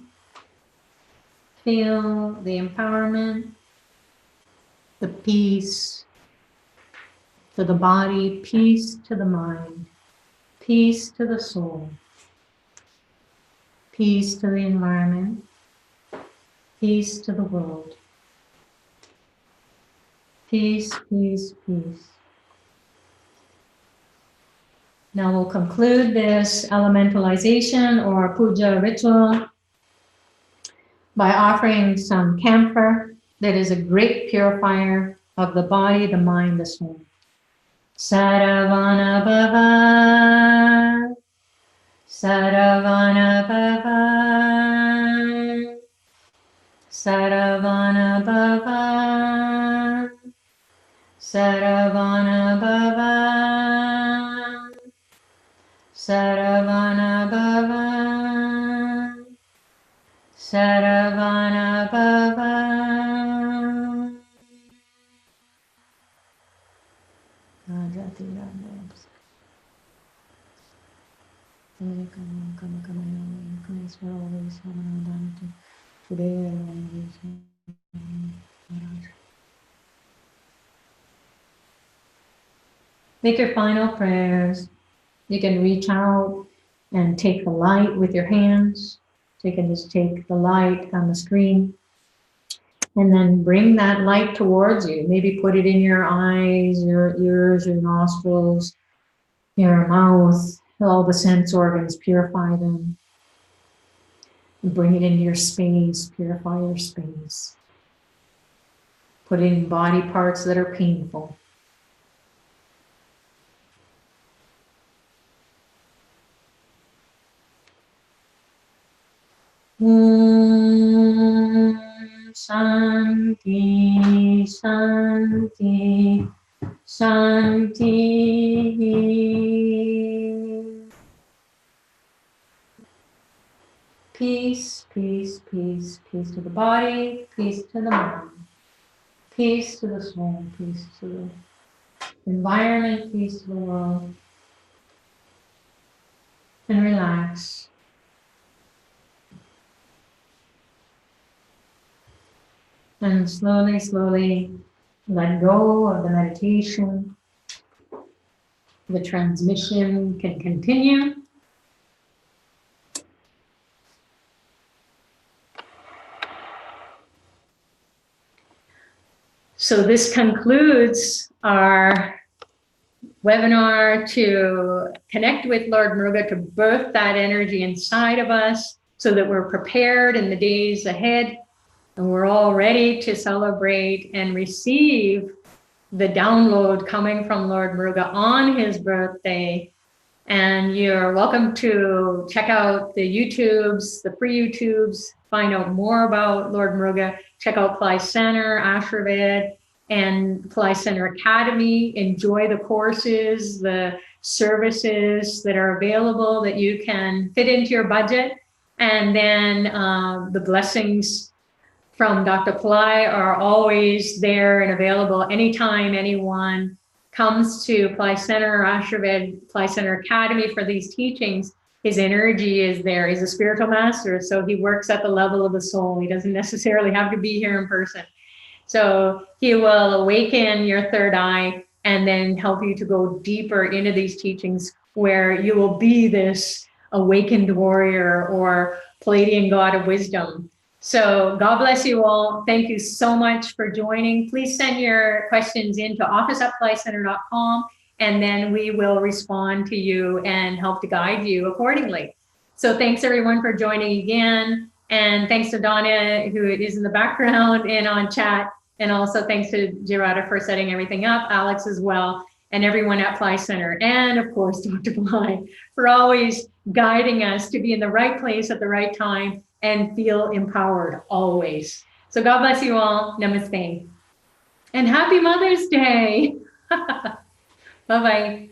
Feel the empowerment, the peace to the body, peace to the mind, peace to the soul, peace to the environment, peace to the world. Peace, peace, peace. Now we'll conclude this elementalization or puja ritual by offering some camphor that is a great purifier of the body, the mind, the soul. Saravana Bhava, Saravana Bhava, Saravana Bhava, Saravana Bhava, Saravana Bhava, Saravana Bhava. Make your final prayers. You can reach out and take the light with your hands. So you can just take the light on the screen and then bring that light towards you. Maybe put it in your eyes, your ears, your nostrils, your mouth, all the sense organs, purify them. Bring it into your space, purify your space. Put it in body parts that are painful. Shanti, Shanti, Shanti. Peace, peace, peace, peace to the body, peace to the mind, peace to the soul, peace to the environment, peace to the world. And relax. And slowly, slowly let go of the meditation. The transmission can continue. So this concludes our webinar to connect with Lord Muruga, to birth that energy inside of us so that we're prepared in the days ahead and we're all ready to celebrate and receive the download coming from Lord Muruga on his birthday. And you're welcome to check out the YouTubes, the free YouTubes, find out more about Lord Muruga, check out Pillai Center, Ashraved, and Pillai Center Academy. Enjoy the courses, the services that are available that you can fit into your budget. And then the blessings from Dr. Pillai are always there and available anytime anyone comes to Pillai Center, Ashraved, Pillai Center Academy for these teachings. His energy is there. He's a spiritual master, so he works at the level of the soul. He doesn't necessarily have to be here in person. So he will awaken your third eye and then help you to go deeper into these teachings where you will be this awakened warrior or Palladian god of wisdom. So God bless you all. Thank you so much for joining. Please send your questions into office@pollycenter.com, and then we will respond to you and help to guide you accordingly. So thanks everyone for joining again. And thanks to Donna, who is in the background and on chat. And also thanks to Gerardo for setting everything up, Alex as well, and everyone at Fly Center. And of course, Dr. Fly for always guiding us to be in the right place at the right time and feel empowered always. So God bless you all. Namaste. And happy Mother's Day. Bye-bye.